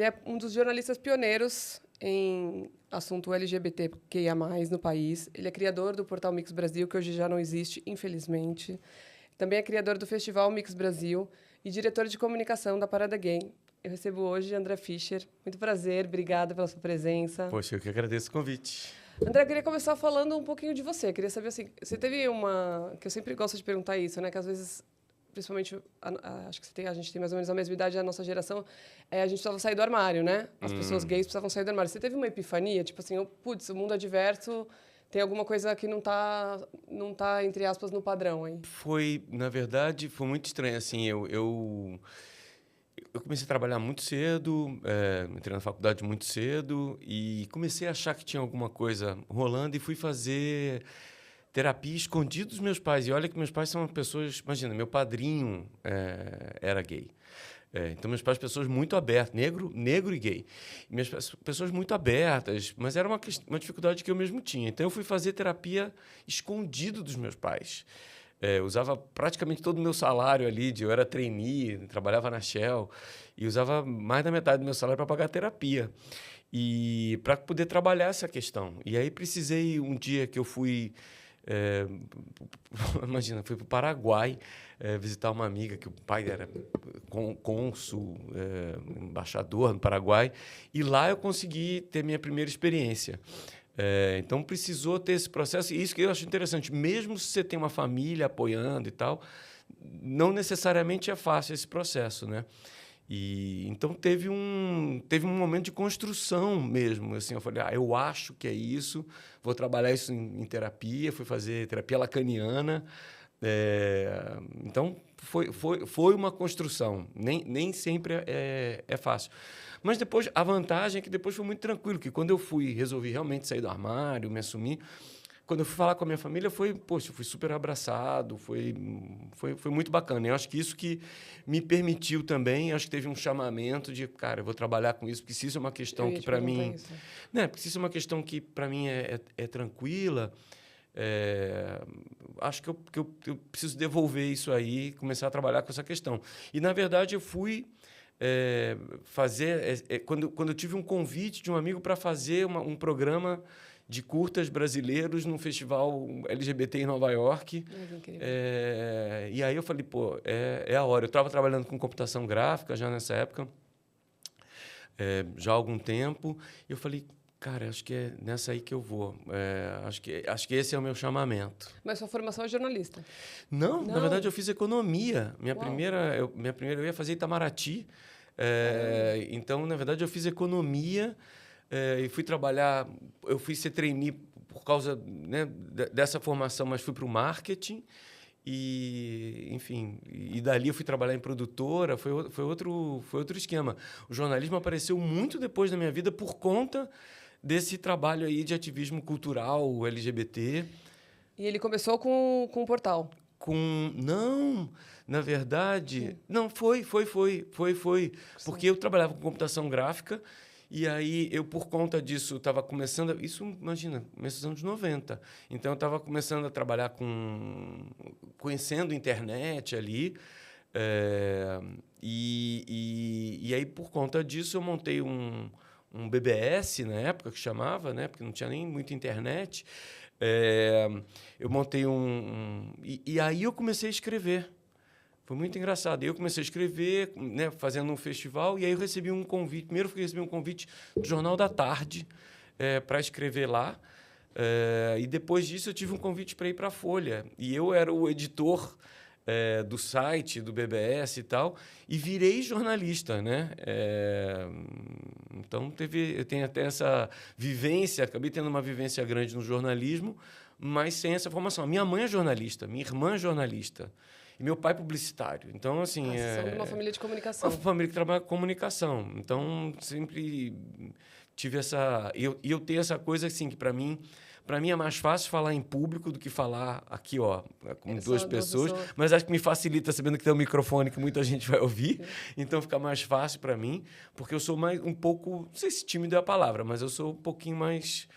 Ele é um dos jornalistas pioneiros em assunto LGBTQIA+, no país. Ele é criador do portal Mix Brasil, que hoje já não existe, infelizmente. Também é criador do Festival Mix Brasil e diretor de comunicação da Parada Gay. Eu recebo hoje André Fischer. Muito prazer, obrigada pela sua presença. Poxa, eu que agradeço o convite. André, eu queria começar falando um pouquinho de você. Eu queria saber, assim, você teve uma... que eu sempre gosto de perguntar isso, né? Que às vezes, principalmente, acho que a gente tem mais ou menos a mesma idade da nossa geração, a gente precisava sair do armário, né? As pessoas gays precisavam sair do armário. Você teve uma epifania? Tipo assim, putz, o mundo é diverso, tem alguma coisa que não tá, entre aspas, no padrão, hein? Na verdade, foi muito estranho, assim, eu comecei a trabalhar muito cedo, entrei na faculdade muito cedo e comecei a achar que tinha alguma coisa rolando e fui fazer terapia escondido dos meus pais. E olha que meus pais são pessoas... Imagina, meu padrinho era gay. Então, meus pais, pessoas muito abertas, negro e gay. E pessoas muito abertas, mas era uma dificuldade que eu mesmo tinha. Então, eu fui fazer terapia escondido dos meus pais. Eu usava praticamente todo o meu salário ali, eu era trainee, trabalhava na Shell, e usava mais da metade do meu salário para pagar a terapia. E para poder trabalhar essa questão. E aí precisei, um dia que eu fui... imagina, fui para o Paraguai visitar uma amiga, que o pai era cônsul, embaixador no Paraguai, e lá eu consegui ter minha primeira experiência. Então, precisou ter esse processo. E isso que eu acho interessante. Mesmo se você tem uma família apoiando e tal, não necessariamente é fácil esse processo, né? E, então, teve um momento de construção mesmo. Assim, eu falei, eu acho que é isso, vou trabalhar isso em terapia. Fui fazer terapia lacaniana. Então, foi uma construção. Nem sempre é fácil. Mas depois, a vantagem é que depois foi muito tranquilo, que quando eu resolvi realmente sair do armário, me assumir, quando eu fui falar com a minha família, eu fui super abraçado, foi muito bacana. Eu acho que isso que me permitiu também, acho que teve um chamamento de, cara, eu vou trabalhar com isso, porque se isso é uma questão que para mim... Né, porque se isso é uma questão que para mim é tranquila, acho que eu preciso devolver isso aí, começar a trabalhar com essa questão. E, na verdade, eu fui... quando eu tive um convite de um amigo para fazer um programa de curtas brasileiros num festival LGBT em Nova York. E aí eu falei, é a hora. Eu estava trabalhando com computação gráfica já nessa época, já há algum tempo, e eu falei, cara, acho que é nessa aí que eu vou. Acho que esse é o meu chamamento. Mas sua formação é jornalista? Não, na verdade eu fiz economia. Minha primeira eu ia fazer Itamaraty. Então, na verdade, eu fiz economia e fui trabalhar. Eu fui ser trainee por causa, né, dessa formação, mas fui para o marketing. E, enfim, e dali eu fui trabalhar em produtora. Foi outro esquema. O jornalismo apareceu muito depois da minha vida por conta desse trabalho aí de ativismo cultural LGBT. E ele começou com um portal? Não, na verdade... Sim. Não, foi. Porque eu trabalhava com computação gráfica e aí eu, por conta disso, estava começando... Isso, imagina, começo dos anos 90. Então, eu estava começando a trabalhar conhecendo a internet ali. E aí, por conta disso, eu montei um BBS, na época, que chamava, né? Porque não tinha nem muita internet. Eu montei e aí eu comecei a escrever. Foi muito engraçado. Eu comecei a escrever, né, fazendo um festival, e aí eu recebi um convite. Primeiro eu recebi um convite do Jornal da Tarde para escrever lá. E depois disso eu tive um convite para ir para a Folha. E eu era o editor do site, do BBS e tal, e virei jornalista, né? Então, eu tenho até essa vivência, acabei tendo uma vivência grande no jornalismo, mas sem essa formação. Minha mãe é jornalista, minha irmã é jornalista, e meu pai é publicitário. Então, assim... são de uma família de comunicação. Uma família que trabalha com comunicação. Então, sempre tive essa... E eu tenho essa coisa, assim, que para mim é mais fácil falar em público do que falar aqui, com duas pessoas. Mas acho que me facilita sabendo que tem um microfone que muita gente vai ouvir. Sim. Então, fica mais fácil para mim, porque eu sou um pouco... Não sei se tímido é a palavra, mas eu sou um pouquinho mais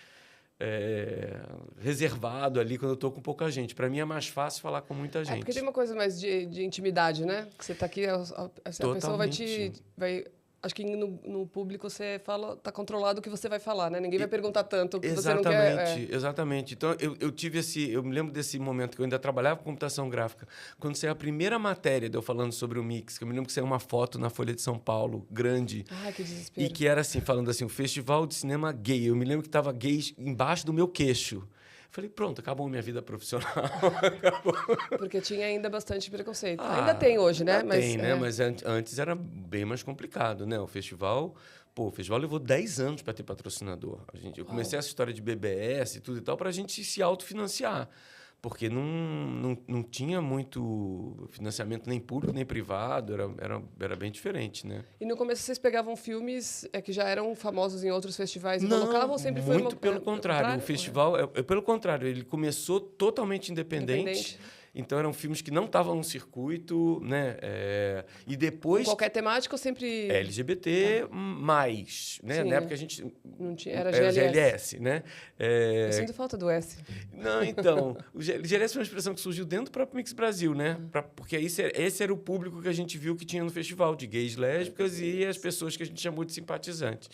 reservado ali quando eu estou com pouca gente. Para mim, é mais fácil falar com muita gente. Porque tem uma coisa mais de intimidade, né? Que você está aqui, a pessoa vai acho que no público você fala, tá controlado o que você vai falar, né? Ninguém vai perguntar tanto o que você Exatamente, não quer. exatamente. Então, eu tive eu me lembro desse momento que eu ainda trabalhava com computação gráfica, quando saiu a primeira matéria de eu falando sobre o Mix, que eu me lembro que saiu uma foto na Folha de São Paulo, grande, Ai, que desespero. e que era assim, falando assim, o Festival de Cinema Gay. Eu me lembro que estava gay embaixo do meu queixo. Falei, pronto, acabou minha vida profissional. Acabou. Porque tinha ainda bastante preconceito. Ah, Ainda tem hoje, né? ainda tem, né? Mas antes era bem mais complicado, né? O festival levou 10 anos para ter patrocinador. Eu comecei essa história de BBS e tudo e tal para a gente se autofinanciar. Porque não tinha muito financiamento nem público nem privado, era bem diferente, né? E no começo vocês pegavam filmes que já eram famosos em outros festivais e Não, colocavam ou sempre foi muito pelo contrário. O festival, pelo contrário, ele começou totalmente independente. Então, eram filmes que não estavam no circuito, né? E depois... Com qualquer temática ou sempre... LGBT+, né? Sim, Na época a gente... Não tinha, era GLS, né? Eu sinto falta do S. Não, então... O GLS foi uma expressão que surgiu dentro do próprio Mix Brasil, né? Porque esse era o público que a gente viu que tinha no festival, de gays, lésbicas e as pessoas que a gente chamou de simpatizantes.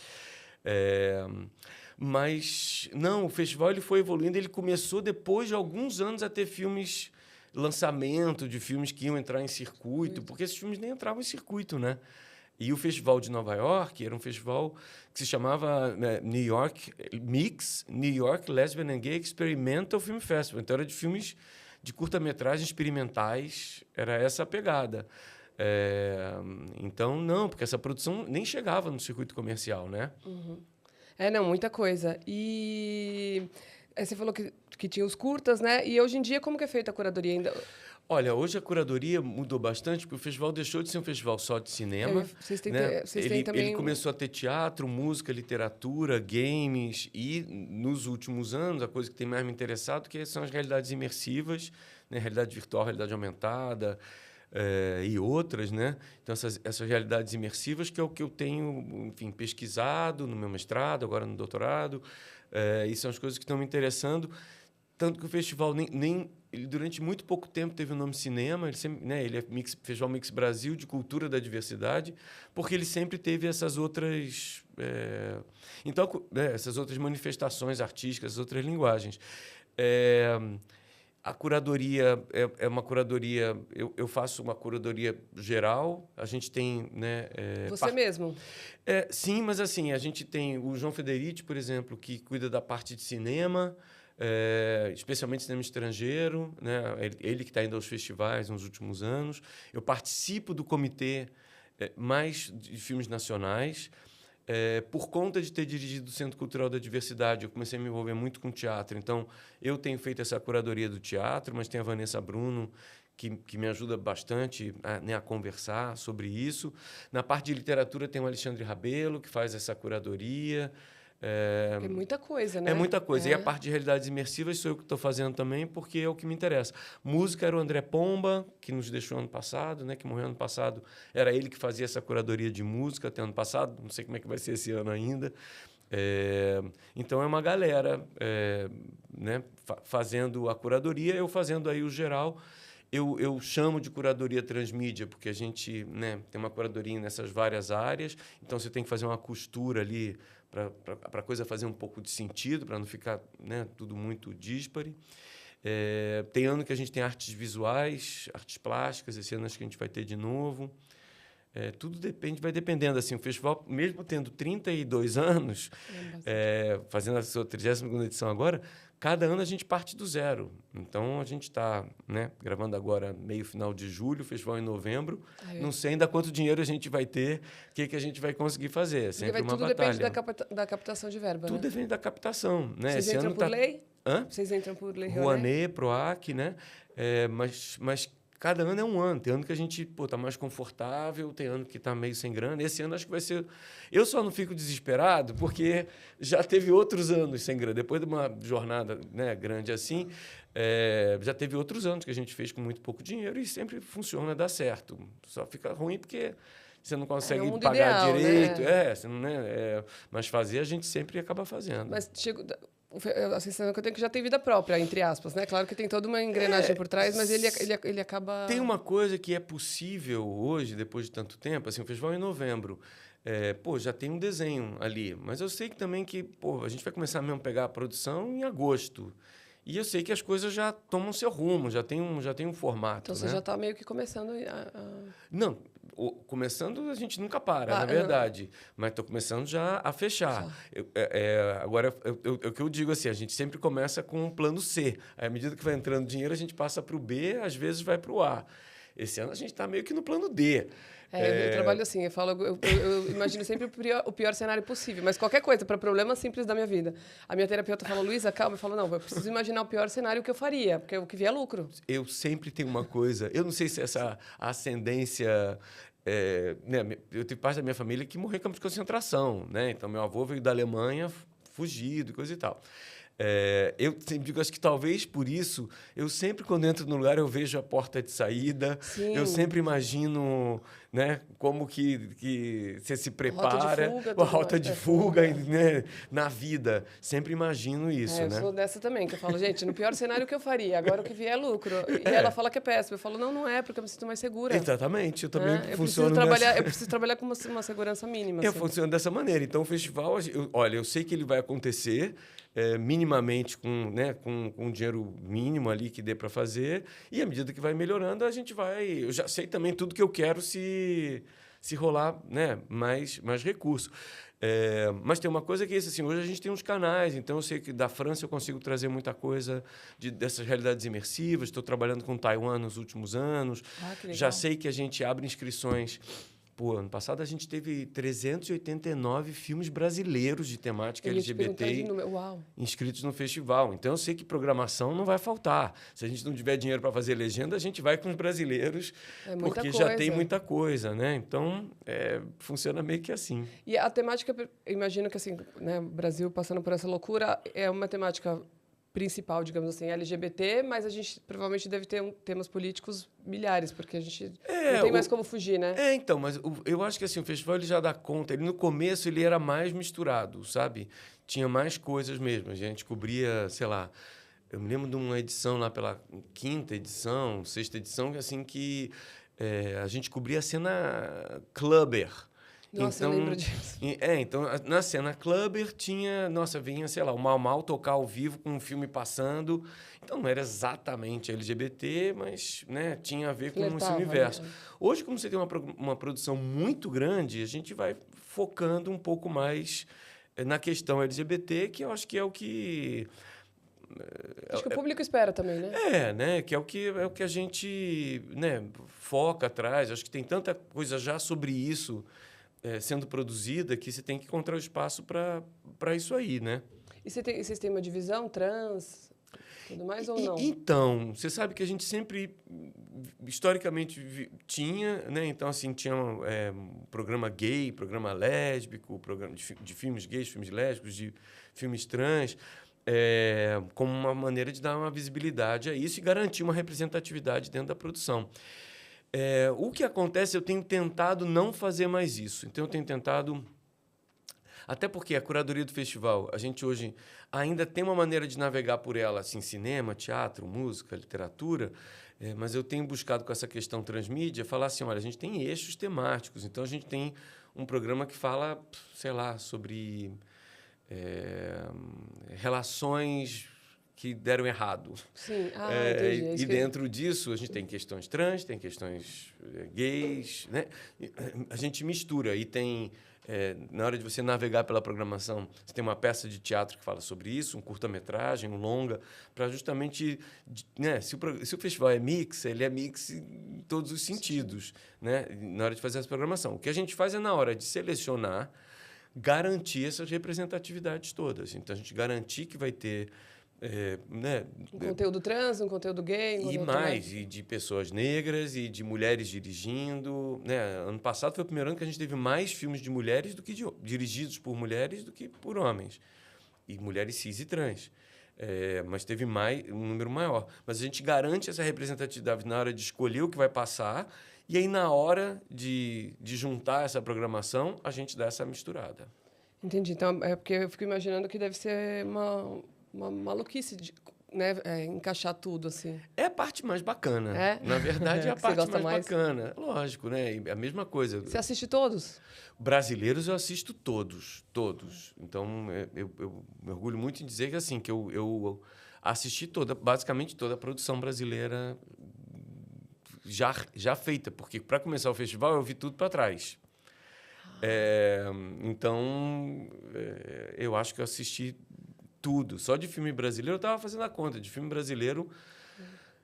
Mas, não, o festival ele foi evoluindo. Ele começou, depois de alguns anos, a ter filmes... lançamento de filmes que iam entrar em circuito, porque esses filmes nem entravam em circuito, né? E o Festival de Nova York era um festival que se chamava New York Lesbian and Gay Experimental Film Festival. Então, era de filmes de curta-metragem experimentais, era essa a pegada. Então, não, porque essa produção nem chegava no circuito comercial, né? Uhum. Não, muita coisa. E... Aí você falou que tinha os curtas, né? E hoje em dia, como que é feita a curadoria ainda? Olha, hoje a curadoria mudou bastante, porque o festival deixou de ser um festival só de cinema. Vocês têm, né? vocês têm também... Ele começou a ter teatro, música, literatura, games, e nos últimos anos, a coisa que tem mais me interessado são as realidades imersivas, né? Realidade virtual, realidade aumentada, e outras, né? Então, essas realidades imersivas que é o que eu tenho, enfim, pesquisado no meu mestrado, agora no doutorado, e são as coisas que estão me interessando. Tanto que o festival ele, durante muito pouco tempo teve o nome cinema, ele sempre, né, ele é Festival Mix Brasil de Cultura da Diversidade, porque ele sempre teve essas outras, essas outras manifestações artísticas, essas outras linguagens. A curadoria é uma curadoria... Eu faço uma curadoria geral. A gente tem... né, Você mesmo? Sim, mas assim, a gente tem o João Federici, por exemplo, que cuida da parte de cinema, especialmente cinema estrangeiro, né? Ele que está indo aos festivais nos últimos anos. Eu participo do comitê mais de filmes nacionais. Por conta de ter dirigido o Centro Cultural da Diversidade, eu comecei a me envolver muito com teatro. Então, eu tenho feito essa curadoria do teatro, mas tem a Vanessa Bruno, que me ajuda bastante a conversar sobre isso. Na parte de literatura, tem o Alexandre Rabelo, que faz essa curadoria. É muita coisa, né? É muita coisa. E a parte de realidades imersivas sou eu que estou fazendo também, porque é o que me interessa. Música era o André Pomba, que nos deixou ano passado, né, que morreu ano passado. Era ele que fazia essa curadoria de música até ano passado. Não sei como é que vai ser esse ano ainda. Então, é uma galera né, fazendo a curadoria, eu fazendo aí o geral. Eu chamo de curadoria transmídia, porque a gente, né, tem uma curadoria nessas várias áreas. Então, você tem que fazer uma costura ali para a coisa fazer um pouco de sentido, para não ficar, né, tudo muito díspare. Tem ano que a gente tem artes visuais, artes plásticas, esse ano acho que a gente vai ter de novo. Tudo vai dependendo. Assim, o festival, mesmo tendo 32 anos, fazendo a sua 32ª edição agora, cada ano a gente parte do zero. Então, a gente está, né, gravando agora meio final de julho, o festival em novembro. Não sei ainda quanto dinheiro a gente vai ter, o que a gente vai conseguir fazer. É sempre uma batalha. Tudo depende da captação de verba, Tudo né? depende da captação. Né? Vocês entram por lei? Vocês entram por lei Rouanet, PROAC, né? Mas cada ano é um ano. Tem ano que a gente está mais confortável, tem ano que está meio sem grana. Esse ano acho que vai ser... Eu só não fico desesperado porque já teve outros anos sem grana. Depois de uma jornada, né, grande assim, já teve outros anos que a gente fez com muito pouco dinheiro e sempre funciona, dá certo. Só fica ruim porque você não consegue pagar ideal, direito. Né? Você não, mas fazer a gente sempre acaba fazendo. Mas a sensação que eu tenho é que já tem vida própria, entre aspas, né? Claro que tem toda uma engrenagem por trás, mas ele acaba... Tem uma coisa que é possível hoje, depois de tanto tempo, assim, o festival é em novembro. Pô, já tem um desenho ali. Mas eu sei que também que, pô, a gente vai começar mesmo a pegar a produção em agosto. E eu sei que as coisas já tomam seu rumo, já tem um formato, Então você né? já está meio que começando Não, começando a gente nunca para, na Ah, verdade. Mas estou começando já a fechar. fechar. Agora, o que eu digo assim, a gente sempre começa com um plano C. Aí, à medida que vai entrando dinheiro, a gente passa para o B, às vezes vai para o A. Esse ano a gente está meio que no plano D. Eu trabalho assim, eu imagino sempre o pior cenário possível, mas qualquer coisa, para problema simples da minha vida. A minha terapeuta fala, Luísa, calma, eu falo, não, eu preciso imaginar o pior cenário que eu faria, porque o que vier é lucro. Eu sempre tenho uma coisa, eu não sei se essa ascendência. Né, eu tenho parte da minha família que morreu em campo de concentração, né? Então, meu avô veio da Alemanha fugido e coisa e tal. Eu sempre digo, acho que talvez por isso, eu sempre, quando entro no lugar, eu vejo a porta de saída, Sim. eu sempre imagino, né, como que você se prepara, Rota de fuga, a rota de fuga, né, na vida. Sempre imagino isso, eu né? sou dessa também, que eu falo, gente, no pior cenário que eu faria, agora o que vier é lucro. E ela fala que é péssimo. Eu falo, não é, porque eu me sinto mais segura. Exatamente, eu também Eu funciono preciso trabalhar com uma segurança mínima. Eu Assim. funciono dessa maneira. Então, o festival, olha, eu sei que ele vai acontecer minimamente com dinheiro mínimo ali que dê para fazer. E à medida que vai melhorando, a gente vai... Eu já sei também tudo que eu quero se rolar, né, mais recurso. Mas tem uma coisa que é isso, assim, hoje a gente tem uns canais, então eu sei que da França eu consigo trazer muita coisa dessas realidades imersivas. Estou trabalhando com Taiwan nos últimos anos. Que legal. Já sei que a gente abre inscrições... Pô, ano passado a gente teve 389 filmes brasileiros de temática LGBT inscritos no festival. Então, eu sei que programação não vai faltar. Se a gente não tiver dinheiro para fazer legenda, a gente vai com os brasileiros, porque já tem muita coisa, né? Então, funciona meio que assim. E a temática, imagino que assim, né, o Brasil passando por essa loucura, é uma temática principal, digamos assim, LGBT, mas a gente provavelmente deve ter temas políticos milhares, porque a gente não tem mais como fugir, né? Então, mas eu acho que assim, o festival ele já dá conta. Ele, no começo ele era mais misturado, sabe? Tinha mais coisas mesmo. A gente cobria, sei lá, eu me lembro de uma edição lá pela quinta edição, sexta edição, assim, que a gente cobria a cena clubber. Nossa, então, eu lembro disso. Então, na cena clubber tinha... Nossa, vinha, sei lá, o Mau Mau tocar ao vivo com um filme passando. Então, não era exatamente LGBT, mas né, tinha a ver com esse universo. Né? Hoje, como você tem uma produção muito grande, a gente vai focando um pouco mais na questão LGBT, que eu acho que é o que... Acho que o público espera também, né? né? Que é o que a gente, né, foca atrás. Acho que tem tanta coisa já sobre isso sendo produzida que você tem que encontrar o espaço para isso aí, né? E vocês têm uma divisão trans, tudo mais ou não? Então, você sabe que a gente sempre, historicamente, tinha, né? Então, assim, tinha um programa gay, programa lésbico, programa de filmes gays, filmes lésbicos, de filmes trans, como uma maneira de dar uma visibilidade a isso e garantir uma representatividade dentro da produção. O que acontece, eu tenho tentado não fazer mais isso. Então, eu tenho tentado... Até porque a curadoria do festival, a gente hoje ainda tem uma maneira de navegar por ela, assim, cinema, teatro, música, literatura, mas eu tenho buscado com essa questão transmídia falar assim, olha, a gente tem eixos temáticos. Então, a gente tem um programa que fala, sei lá, sobre relações... que deram errado. Sim, entendi. E dentro disso, a gente tem questões trans, tem questões gays, né? A gente mistura e tem... na hora de você navegar pela programação, você tem uma peça de teatro que fala sobre isso, um curta-metragem, um longa, para justamente... né, se o festival é mix, ele é mix em todos os sentidos, né, na hora de fazer essa programação. O que a gente faz é, na hora de selecionar, garantir essas representatividades todas. Então, a gente garantir que vai ter... né? Um conteúdo trans, um conteúdo gay... e de pessoas negras e de mulheres dirigindo. Né? Ano passado foi o primeiro ano que a gente teve mais filmes de mulheres dirigidos por mulheres do que por homens. E mulheres cis e trans. Mas teve um número maior. Mas a gente garante essa representatividade na hora de escolher o que vai passar e aí, na hora de juntar essa programação, a gente dá essa misturada. Entendi. Então, é porque eu fico imaginando que deve ser uma maluquice né, encaixar tudo, assim? É a parte mais bacana. É? Na verdade, é a Que você parte gosta mais mais? bacana. Lógico, né? E a mesma coisa. Você assiste todos? Brasileiros eu assisto todos, todos. Então, eu me orgulho muito em dizer que, assim, que eu assisti basicamente toda a produção brasileira já feita, porque para começar o festival eu vi tudo para trás. Então, eu acho que eu assisti tudo. Só de filme brasileiro eu estava fazendo a conta. De filme brasileiro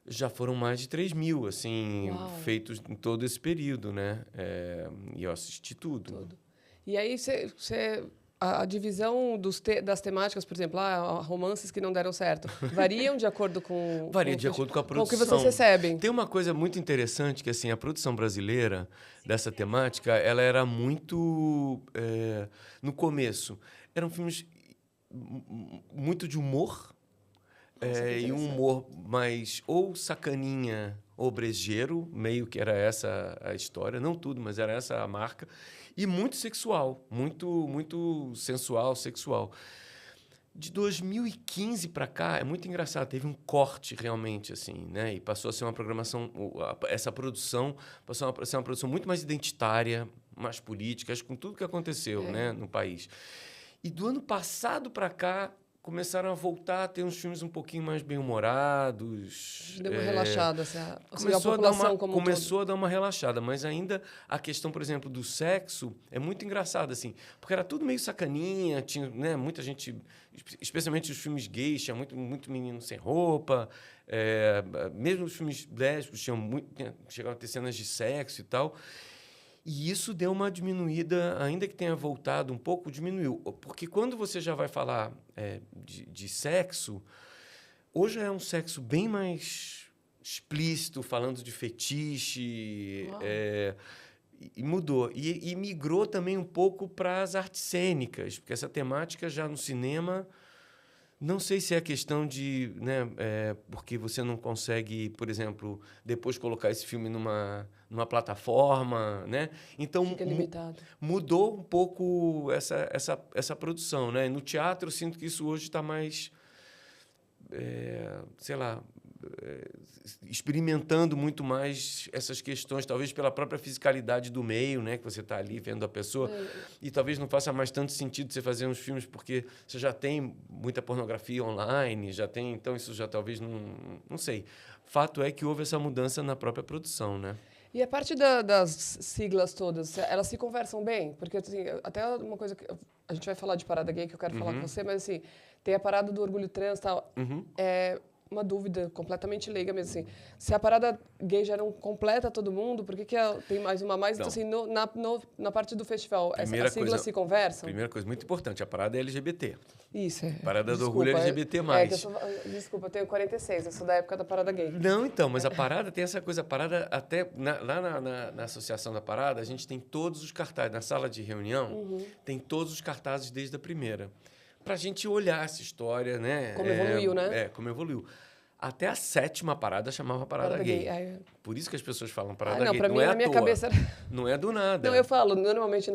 já foram mais de 3.000, assim, Uau. feitos em todo esse período, né? E eu assisti tudo. Tudo. E aí, a divisão das temáticas, por exemplo, romances que não deram certo, variam de acordo com... Varia de acordo com a produção. Com o que vocês recebem. Tem uma coisa muito interessante, que assim, a produção brasileira dessa temática, ela era muito... no começo, eram filmes muito de humor, e um humor mais ou sacaninha ou brejeiro, meio que era essa a história, não tudo, mas era essa a marca, e muito sexual, muito sensual, sexual. De 2015 para cá, é muito engraçado, teve um corte realmente, assim, né? E passou a ser uma programação, essa produção passou a ser uma produção muito mais identitária, mais política, acho que com tudo que aconteceu, né, no país. E do ano passado para cá, começaram a voltar a ter uns filmes um pouquinho mais bem-humorados. Deu uma relaxada, assim, a Começou população como um começou a dar uma relaxada, mas ainda a questão, por exemplo, do sexo é muito engraçada, assim, porque era tudo meio sacaninha, tinha, né, muita gente, especialmente os filmes gays, tinha muito menino sem roupa, mesmo os filmes lésbicos chegavam a ter cenas de sexo e tal. E isso deu uma diminuída, ainda que tenha voltado um pouco, diminuiu. Porque quando você já vai falar de sexo, hoje é um sexo bem mais explícito, falando de fetiche, e mudou. E migrou também um pouco para as artes cênicas, porque essa temática já no cinema... Não sei se é questão de... né, porque você não consegue, por exemplo, depois colocar esse filme numa plataforma, né? Então, fica limitado. Mudou um pouco essa produção, né? No teatro, eu sinto que isso hoje está mais... sei lá... experimentando muito mais essas questões, talvez pela própria fisicalidade do meio, né, que você está ali vendo a pessoa, e talvez não faça mais tanto sentido você fazer uns filmes porque você já tem muita pornografia online, já tem, então isso já talvez não sei. Fato é que houve essa mudança na própria produção, né? E a parte das siglas todas, elas se conversam bem? Porque, assim, até uma coisa que... A gente vai falar de parada gay, que eu quero falar com você, mas, assim, tem a parada do orgulho trans e tal. Uma dúvida completamente leiga mesmo, assim. Se a parada gay já não completa todo mundo, por que tem mais uma a mais? Então, assim, na parte do festival, as siglas se conversam? Primeira coisa muito importante, a parada é LGBT. Isso, A parada do orgulho LGBT+. Desculpa, eu tenho 46, eu sou da época da parada gay. Não, então, mas a parada tem essa coisa, a parada até lá na associação da parada, a gente tem todos os cartazes, na sala de reunião, tem todos os cartazes desde a primeira. Para a gente olhar essa história, né? Como evoluiu, né? Como evoluiu. Até a 7ª parada chamava parada gay. Por isso que as pessoas falam parada gay. Para mim, na minha cabeça... Não é do nada. Não, eu falo, normalmente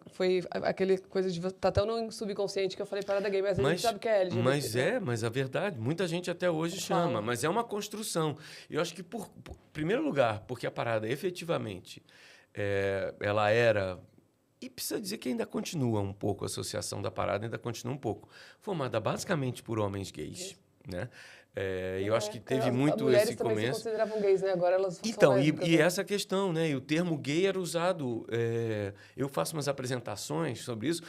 foi aquele coisa de... Tá tão no subconsciente que eu falei parada gay, mas a gente sabe que é LGBT. Mas a verdade, muita gente até hoje chama, mas é uma construção. Eu acho que, por primeiro lugar, porque a parada efetivamente, ela era... E precisa dizer que ainda continua um pouco, a associação da parada ainda continua um pouco. Formada basicamente por homens gays, né? Eu acho que teve muito esse começo. As mulheres também se consideravam gays, né? Agora elas então, e essa questão, né? E o termo gay era usado... eu faço umas apresentações sobre isso.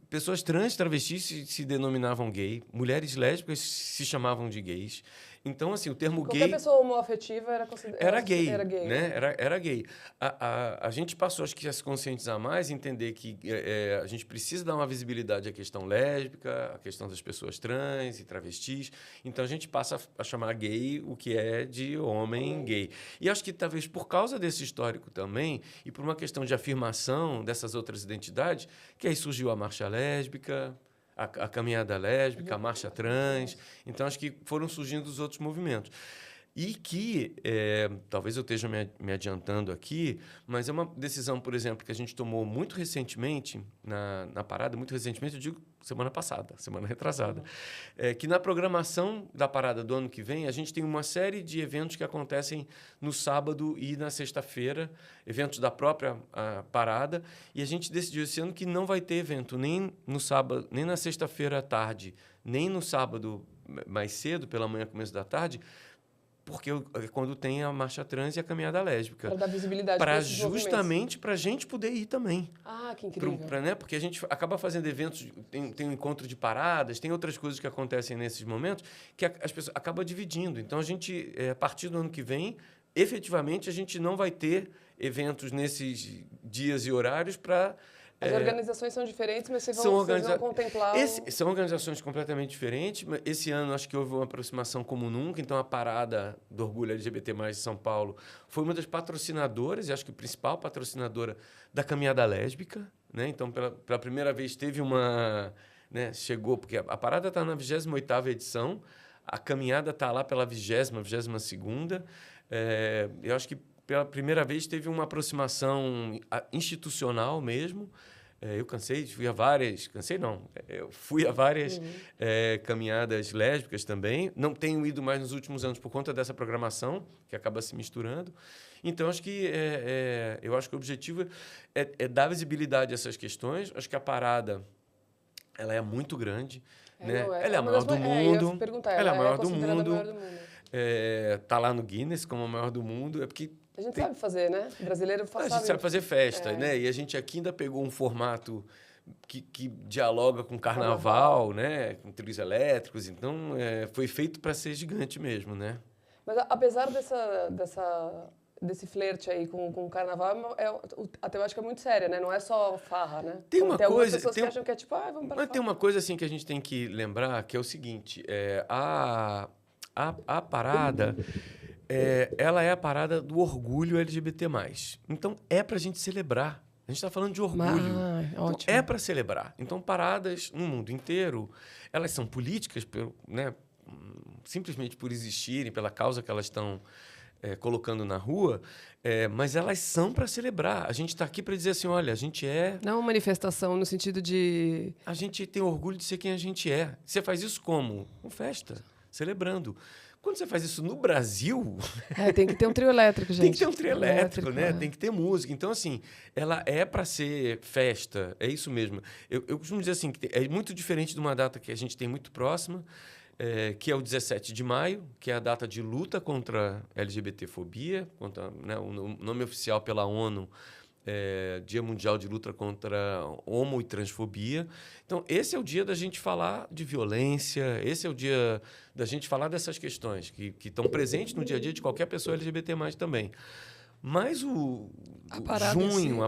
Pessoas trans, travestis se denominavam gay. Mulheres lésbicas se chamavam de gays. Então, assim, o termo gay... Qualquer pessoa homoafetiva era considerada... Era gay, né? Era gay. A gente passou, acho que, a se conscientizar mais, entender que a gente precisa dar uma visibilidade à questão lésbica, à questão das pessoas trans e travestis. Então, a gente passa a chamar gay o que é de homem gay. E acho que, talvez, por causa desse histórico também, e por uma questão de afirmação dessas outras identidades, que aí surgiu a marcha lésbica... A caminhada lésbica, a marcha trans. Então, acho que foram surgindo os outros movimentos. E que, talvez eu esteja me adiantando aqui, mas é uma decisão, por exemplo, que a gente tomou muito recentemente, na parada, muito recentemente, eu digo semana passada, semana retrasada, que na programação da parada do ano que vem, a gente tem uma série de eventos que acontecem no sábado e na sexta-feira, eventos da própria parada, e a gente decidiu esse ano que não vai ter evento nem no sábado, nem na sexta-feira à tarde, nem no sábado mais cedo, pela manhã, começo da tarde, porque quando tem a marcha trans e a caminhada lésbica. Para dar visibilidade para justamente para a gente poder ir também. Ah, que incrível. Né? Porque a gente acaba fazendo eventos, tem um encontro de paradas, tem outras coisas que acontecem nesses momentos que as pessoas acabam dividindo. Então, a gente, a partir do ano que vem, efetivamente, a gente não vai ter eventos nesses dias e horários para... As organizações são diferentes, mas vocês vão contemplar... São organizações completamente diferentes. Mas esse ano, acho que houve uma aproximação como nunca. Então, a Parada do Orgulho LGBT+, de São Paulo foi uma das patrocinadoras, e acho que a principal patrocinadora da Caminhada Lésbica. Né? Então, pela primeira vez, teve uma... Né? Chegou, porque a Parada está na 28ª edição, a Caminhada está lá pela 22ª. Eu acho que pela primeira vez teve uma aproximação institucional mesmo. Eu fui a várias... Eu fui a várias caminhadas lésbicas também. Não tenho ido mais nos últimos anos por conta dessa programação, que acaba se misturando. Então, acho que eu acho que o objetivo é dar visibilidade a essas questões. Acho que a parada ela é muito grande. Né? Ela é a maior do mundo. Ela é a maior do mundo. Está lá no Guinness como a maior do mundo. É porque a gente sabe fazer, né? O brasileiro a gente sabe fazer festa, né? E a gente aqui ainda pegou um formato que dialoga com carnaval, né? Com trios elétricos. Então, foi feito para ser gigante mesmo, né? Mas apesar desse flerte aí com o carnaval, a temática é muito séria, né? Não é só farra, né? Tem algumas pessoas que acham que é tipo, vamos para Mas tem uma coisa assim que a gente tem que lembrar, que é o seguinte, a parada... ela é a parada do orgulho LGBT+. Então, é para a gente celebrar. A gente está falando de orgulho. Então, é para celebrar. Então, paradas no mundo inteiro, elas são políticas, né, simplesmente por existirem, pela causa que elas estão colocando na rua, mas elas são para celebrar. A gente está aqui para dizer assim, olha, a gente Não uma manifestação no sentido de... A gente tem orgulho de ser quem a gente é. Você faz isso como? Com festa, celebrando. Quando você faz isso no Brasil... tem que ter um trio elétrico, gente. Tem que ter um trio elétrico, né? Tem que ter música. Então, assim, ela é para ser festa. É isso mesmo. Eu costumo dizer assim, que é muito diferente de uma data que a gente tem muito próxima, que é o 17 de maio, que é a data de luta contra a LGBTfobia, contra, né, o nome oficial pela ONU, Dia Mundial de Luta contra Homo e Transfobia. Então, esse é o dia da gente falar de violência, esse é o dia da gente falar dessas questões que estão presentes no dia a dia de qualquer pessoa LGBT+, também. Mas a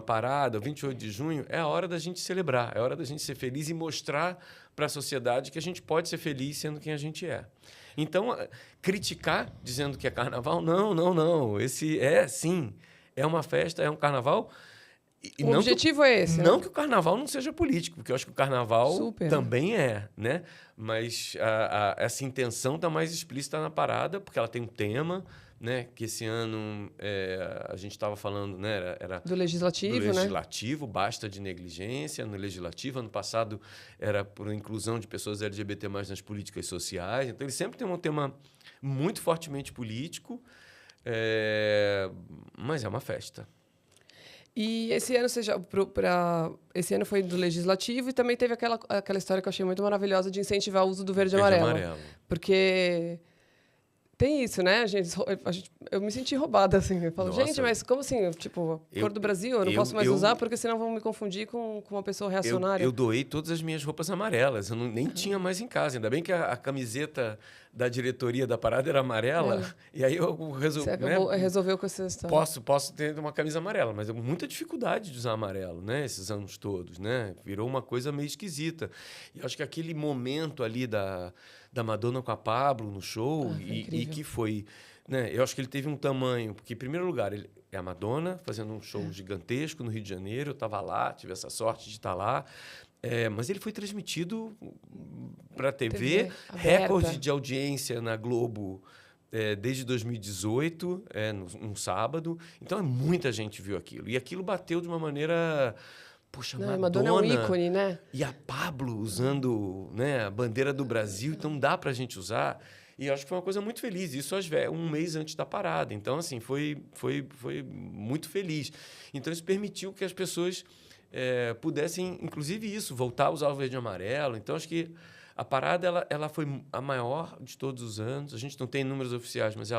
parada, o 28 de junho, é a hora da gente celebrar, é a hora da gente ser feliz e mostrar para a sociedade que a gente pode ser feliz sendo quem a gente é. Então, criticar dizendo que é carnaval, não. Esse sim, é uma festa, é um carnaval... O objetivo é esse. Não que o carnaval não seja político, porque eu acho que o carnaval também né? Mas essa intenção está mais explícita na parada, porque ela tem um tema, né? Que esse ano a gente estava falando, né? Era do legislativo, basta de negligência no legislativo. Ano passado era por inclusão de pessoas LGBT+ nas políticas sociais. Então, ele sempre tem um tema muito fortemente político, mas é uma festa. E esse ano, esse ano foi do Legislativo e também teve aquela história que eu achei muito maravilhosa de incentivar o uso do verde e amarelo. Porque tem isso, né? Eu me senti roubada, assim. Eu falo, gente, mas como assim? Tipo, cor do Brasil, eu não posso mais usar porque senão vão me confundir com uma pessoa reacionária. Eu doei todas as minhas roupas amarelas. Eu nem tinha mais em casa. Ainda bem que a camiseta da diretoria da parada era amarela. E aí eu resolvi... Você resolveu com essa história. Posso ter uma camisa amarela, mas eu tenho muita dificuldade de usar amarelo, né? Esses anos todos, né? Virou uma coisa meio esquisita. E eu acho que aquele momento ali da Madonna com a Pablo no show, e que foi... Né? Eu acho que ele teve um tamanho... Porque, em primeiro lugar, ele é a Madonna fazendo um show gigantesco no Rio de Janeiro. Eu estava lá, tive essa sorte de estar lá. Mas ele foi transmitido para a TV, recorde de audiência na Globo desde 2018, num sábado. Então, muita gente viu aquilo. E aquilo bateu de uma maneira... Poxa, Não, Madonna é um ícone, né? E a Pablo usando, né, a bandeira do Brasil. Então, dá para a gente usar. E eu acho que foi uma coisa muito feliz. Isso um mês antes da parada. Então, assim, foi muito feliz. Então, isso permitiu que as pessoas pudessem, inclusive isso, voltar a usar o verde e amarelo. Então, acho que a parada ela foi a maior de todos os anos. A gente não tem números oficiais, mas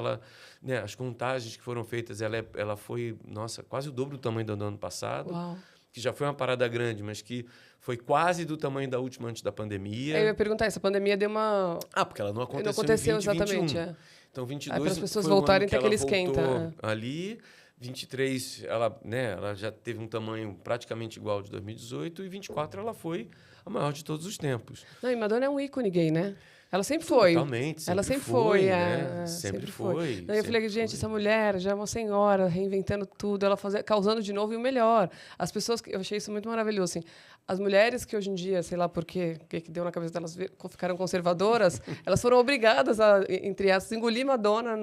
né, as contagens que foram feitas, ela foi, nossa, quase o dobro do tamanho do ano passado. Uau. Que já foi uma parada grande, mas que foi quase do tamanho da última antes da pandemia. Eu ia perguntar, essa pandemia deu uma... Porque ela não aconteceu, não aconteceu em 20, exatamente, 21. Então, 22 para as pessoas foi voltarem o ano que até aquele ela esquenta. voltou ali. 23, ela já teve um tamanho praticamente igual ao de 2018. E 24, ela foi a maior de todos os tempos. Não, e Madonna é um ícone gay, né? Ela sempre foi. Totalmente, ela sempre foi, né? Sempre foi. Não, eu falei, gente, essa mulher já é uma senhora, reinventando tudo, ela causando de novo e o melhor. As pessoas, eu achei isso muito maravilhoso, assim. As mulheres que hoje em dia, sei lá por quê, o que deu na cabeça delas, ficaram conservadoras, elas foram obrigadas a, entre aspas, engolir Madonna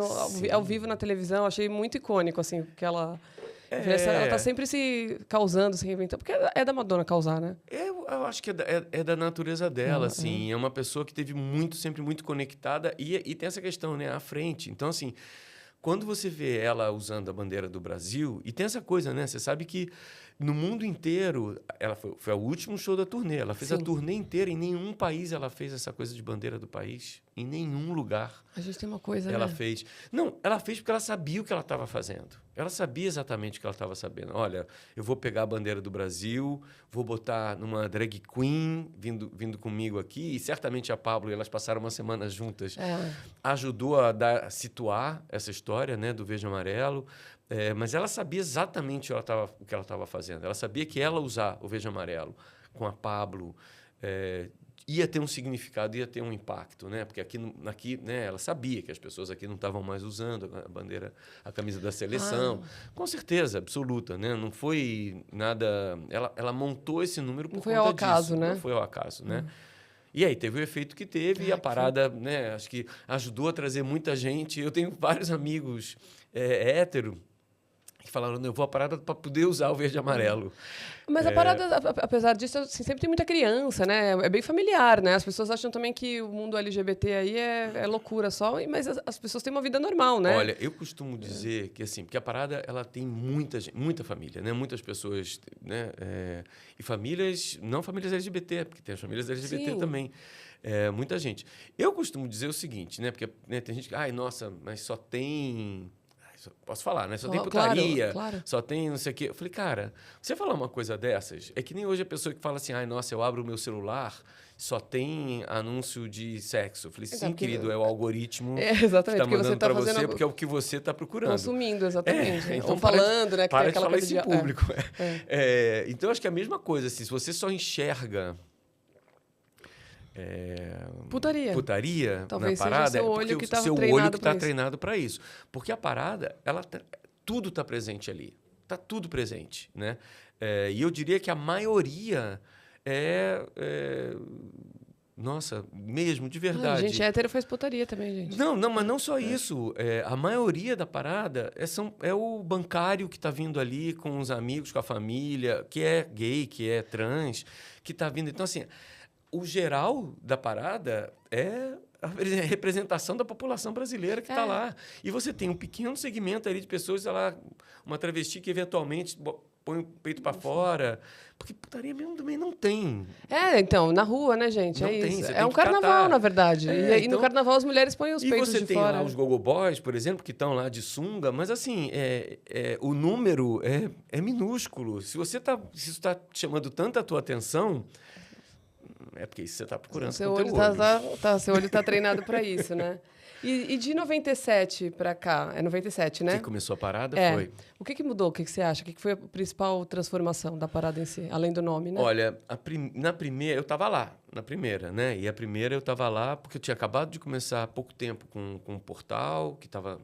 ao vivo na televisão. Achei muito icônico, assim, porque ela... Ela está sempre se causando, se reinventando. Porque é da Madonna causar, né? Eu acho que é da natureza dela, assim. É uma pessoa que teve sempre muito conectada. E tem essa questão, né? À frente. Então, assim, quando você vê ela usando a bandeira do Brasil... E tem essa coisa, né? Você sabe que no mundo inteiro... Ela foi o último show da turnê. Ela fez a turnê inteira. Em nenhum país ela fez essa coisa de bandeira do país. Em nenhum lugar. A gente tem uma coisa, ela né? fez. Não, ela fez porque ela sabia o que ela estava fazendo. Ela sabia exatamente o que ela estava sabendo. Olha, eu vou pegar a bandeira do Brasil, vou botar numa drag queen vindo comigo aqui, e certamente a Pablo, elas passaram uma semana juntas, ajudou a situar essa história, né, do verde e amarelo. Mas ela sabia exatamente o que ela estava fazendo. Ela sabia que ela usar o verde e amarelo com a Pablo ia ter um significado, ia ter um impacto, né? Porque aqui, né, ela sabia que as pessoas aqui não estavam mais usando a bandeira, a camisa da seleção. Com certeza, absoluta, né? Não foi nada... Ela montou esse número por conta disso. Não foi ao acaso, né? Não foi ao acaso, né? E aí teve o efeito que teve e a parada, né? Acho que ajudou a trazer muita gente. Eu tenho vários amigos hétero que falaram, eu vou à parada para poder usar o verde e amarelo. Mas a parada, apesar disso, assim, sempre tem muita criança, né? É bem familiar, né? As pessoas acham também que o mundo LGBT aí é loucura só, mas as pessoas têm uma vida normal, né? Olha, eu costumo dizer que, assim, porque a parada, ela tem muita família, né? Muitas pessoas, né? E famílias, não famílias LGBT, porque tem as famílias LGBT também. Muita gente. Eu costumo dizer o seguinte, né? Porque né, tem gente que, nossa, mas só tem... Posso falar, né? Só tem putaria, claro. Só tem não sei o quê. Eu falei, cara, você falar uma coisa dessas, é que nem hoje a pessoa que fala assim, nossa, eu abro o meu celular, só tem anúncio de sexo. Eu falei, sim, querido, é o algoritmo que está mandando para você, porque é o que você está procurando. Consumindo, exatamente. Então ou falando, né? Que para tem aquela de falar coisa isso em público. Então, acho que é a mesma coisa, assim, se você só enxerga... putaria talvez na parada, seja seu olho porque que o seu treinado olho que está pra treinado para isso. Porque a parada, tudo está presente ali. Está tudo presente. Né? E eu diria que a maioria nossa, mesmo, de verdade. Gente, hétero faz putaria também, gente. Não, mas não só isso. A maioria da parada é o bancário que está vindo ali com os amigos, com a família, que é gay, que é trans, que está vindo. Então, assim... O geral da parada é a representação da população brasileira que está lá. E você tem um pequeno segmento ali de pessoas, uma travesti que eventualmente põe o peito para fora. Porque putaria mesmo também não tem. Então, na rua, né, gente? Não é tem, isso. é um carnaval, na verdade. E então, no carnaval as mulheres põem os peitos de fora. E você tem lá os gogo boys, por exemplo, que estão lá de sunga, mas assim, o número é minúsculo. Se isso está chamando tanta a tua atenção... É porque isso você está procurando seu com o olho teu olho. Seu olho está treinado para isso, né? E de 97 para cá, 97, né? Que começou a parada, foi. O que mudou? O que você acha? O que foi a principal transformação da parada em si, além do nome, né? Olha, na primeira, eu estava lá, na primeira, né? E a primeira eu estava lá porque eu tinha acabado de começar há pouco tempo com um portal, que estava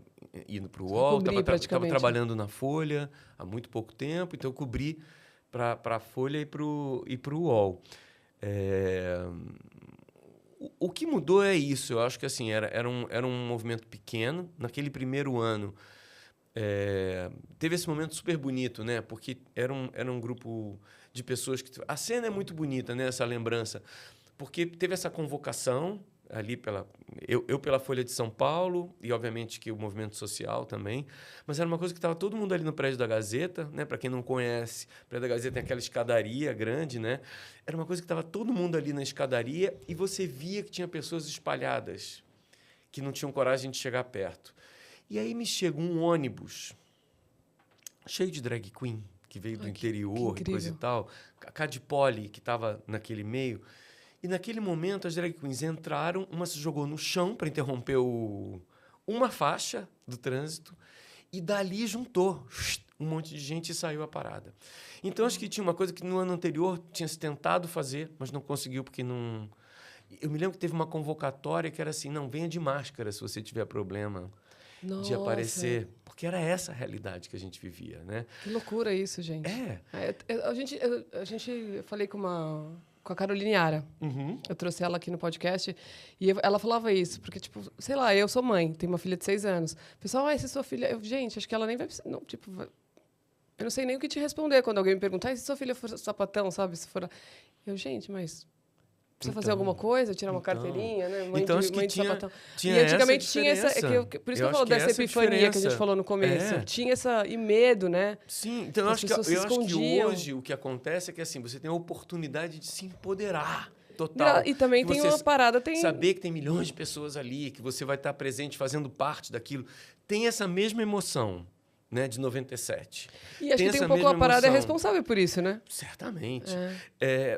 indo para o UOL, estava trabalhando na Folha há muito pouco tempo, então eu cobri para a Folha e para o UOL. O que mudou é isso. Eu acho que assim, era um movimento pequeno. Naquele primeiro ano, teve esse momento super bonito, né? Porque era um grupo de pessoas que... A cena é muito bonita, né? Essa lembrança. Porque teve essa convocação ali pela Folha de São Paulo e, obviamente, que o movimento social também. Mas era uma coisa que estava todo mundo ali no prédio da Gazeta, né? Para quem não conhece, o prédio da Gazeta tem aquela escadaria grande, né? Era uma coisa que estava todo mundo ali na escadaria e você via que tinha pessoas espalhadas que não tinham coragem de chegar perto. E aí me chegou um ônibus cheio de drag queen, que veio do interior e coisa e tal. A Cadipoli, que estava naquele meio. E, naquele momento, as drag queens entraram, uma se jogou no chão para interromper uma faixa do trânsito e, dali, juntou um monte de gente e saiu a parada. Então, acho que tinha uma coisa que, no ano anterior, tinha se tentado fazer, mas não conseguiu porque não... Eu me lembro que teve uma convocatória que era assim, não, venha de máscara se você tiver problema de aparecer. Porque era essa a realidade que a gente vivia, né? Que loucura isso, gente. Eu falei com a Caroline Yara. Uhum. Eu trouxe ela aqui no podcast e ela falava isso, porque, tipo, sei lá, eu sou mãe, tenho uma filha de 6 anos. O pessoal, essa é sua filha... gente, acho que ela nem vai... Não, tipo, eu não sei nem o que te responder quando alguém me perguntar, e se sua filha for sapatão, sabe? Se for... gente, mas... Precisa fazer alguma coisa, tirar uma carteirinha, né? Mãe de sapatão. Tinha e antigamente tinha essa... por isso que eu falo dessa epifania que a gente falou no começo. Tinha essa... E medo, né? Sim, então eu acho que hoje o que acontece é que assim, você tem a oportunidade de se empoderar total. E também tem uma parada... Saber que tem milhões de pessoas ali, que você vai estar presente, fazendo parte daquilo. Tem essa mesma emoção, né, de 97. E acho que tem um pouco a parada responsável por isso, né? Certamente.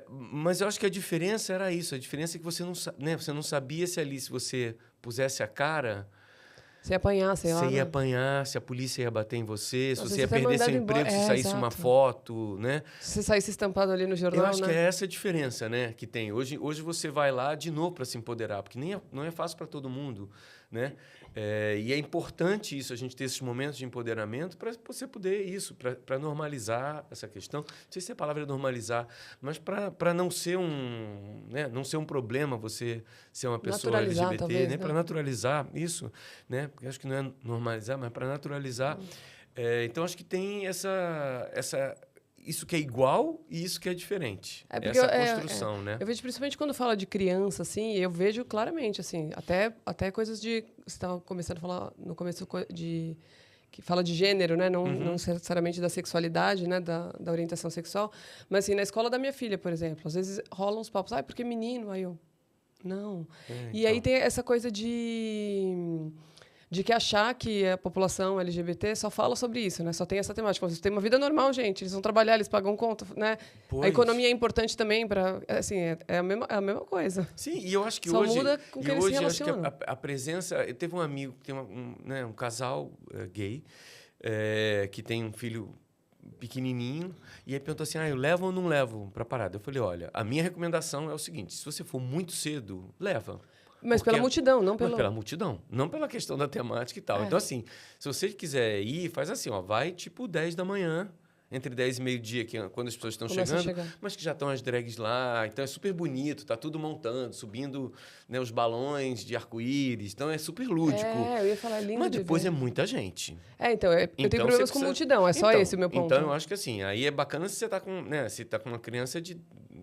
Mas eu acho que a diferença era isso. A diferença é que você não sabia se ali, se você pusesse a cara... Você ia apanhar, sei lá. Você ia apanhar, se a polícia ia bater em você, se você ia tá perder seu emprego, se saísse uma foto, né? Se você saísse estampado ali no jornal, eu acho que é essa a diferença, né, que tem. Hoje você vai lá de novo para se empoderar, porque não é fácil para todo mundo, né? E é importante isso, a gente ter esses momentos de empoderamento para você poder para normalizar essa questão. Não sei se a palavra é normalizar, mas para não ser não ser um problema você ser uma pessoa LGBT, talvez, né? Para naturalizar isso, né? Porque acho que não é normalizar, mas para naturalizar. Então acho que tem isso que é igual e isso que é diferente. Essa construção, né? Eu vejo, principalmente quando fala de criança, assim, eu vejo claramente, assim, até coisas de... Você estava começando a falar no começo que fala de gênero, né? Não necessariamente da sexualidade, né? Da orientação sexual. Mas, assim, na escola da minha filha, por exemplo, às vezes rolam uns papos, porque menino, aí eu... Não. E aí tem essa coisa de que achar que a população LGBT só fala sobre isso, né? Só tem essa temática. Vocês têm uma vida normal, gente. Eles vão trabalhar, eles pagam conta, né? A economia é importante também para... Assim, é a mesma coisa. Sim, e eu acho que só hoje... muda com quem eles se relacionam. Acho que a presença... Eu teve um amigo, tem um casal gay, que tem um filho pequenininho, e aí perguntou assim, eu levo ou não levo para a parada? Eu falei, olha, a minha recomendação é o seguinte, se você for muito cedo, leva. Mas pela multidão, não pela... pela multidão, não pela questão da temática e tal. Então, assim, se você quiser ir, faz assim, vai tipo 10 da manhã, entre 10 e meio-dia, que é quando as pessoas estão chegando, mas que já estão as drags lá. Então, é super bonito, tá tudo montando, subindo, né, os balões de arco-íris. Então, é super lúdico. Eu ia falar lindo. Mas depois é muita gente. Então, eu tenho problemas com multidão, é só esse o meu ponto. Então, eu acho que assim, aí é bacana se você tá com, né, se tá com uma criança de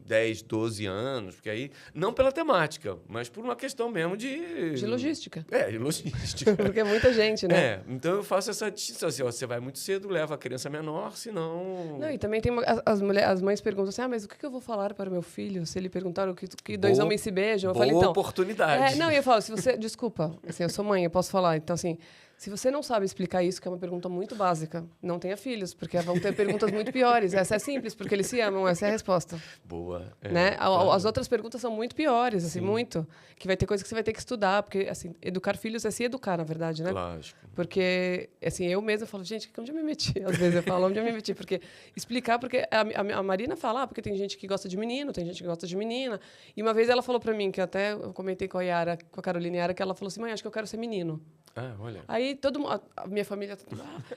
10, 12 anos, porque aí, não pela temática, mas por uma questão mesmo de logística. De logística. Porque é muita gente, né? Então eu faço essa distinção, assim, você vai muito cedo, leva a criança menor, senão... Não, e também tem as mães perguntam assim, mas o que eu vou falar para o meu filho se ele perguntar o que dois homens se beijam? Eu falei, então... oportunidade. E eu falo, se você... Desculpa, assim, eu sou mãe, eu posso falar. Então, assim, se você não sabe explicar isso, que é uma pergunta muito básica, não tenha filhos, porque vão ter perguntas muito piores. Essa é simples, porque eles se amam, essa é a resposta. Boa. Né? As outras perguntas são muito piores, assim, muito. Que vai ter coisa que você vai ter que estudar, porque, assim, educar filhos é se educar, na verdade, né? Lógico. Porque, assim, eu mesma falo, gente, onde eu me meti? Às vezes eu falo, onde eu me meti? Porque explicar, porque a Marina fala, porque tem gente que gosta de menino, tem gente que gosta de menina. E uma vez ela falou pra mim, que até eu comentei com a Yara, com a Caroline Yara, que ela falou assim, mãe, acho que eu quero ser menino. Ah, olha. Aí a minha família...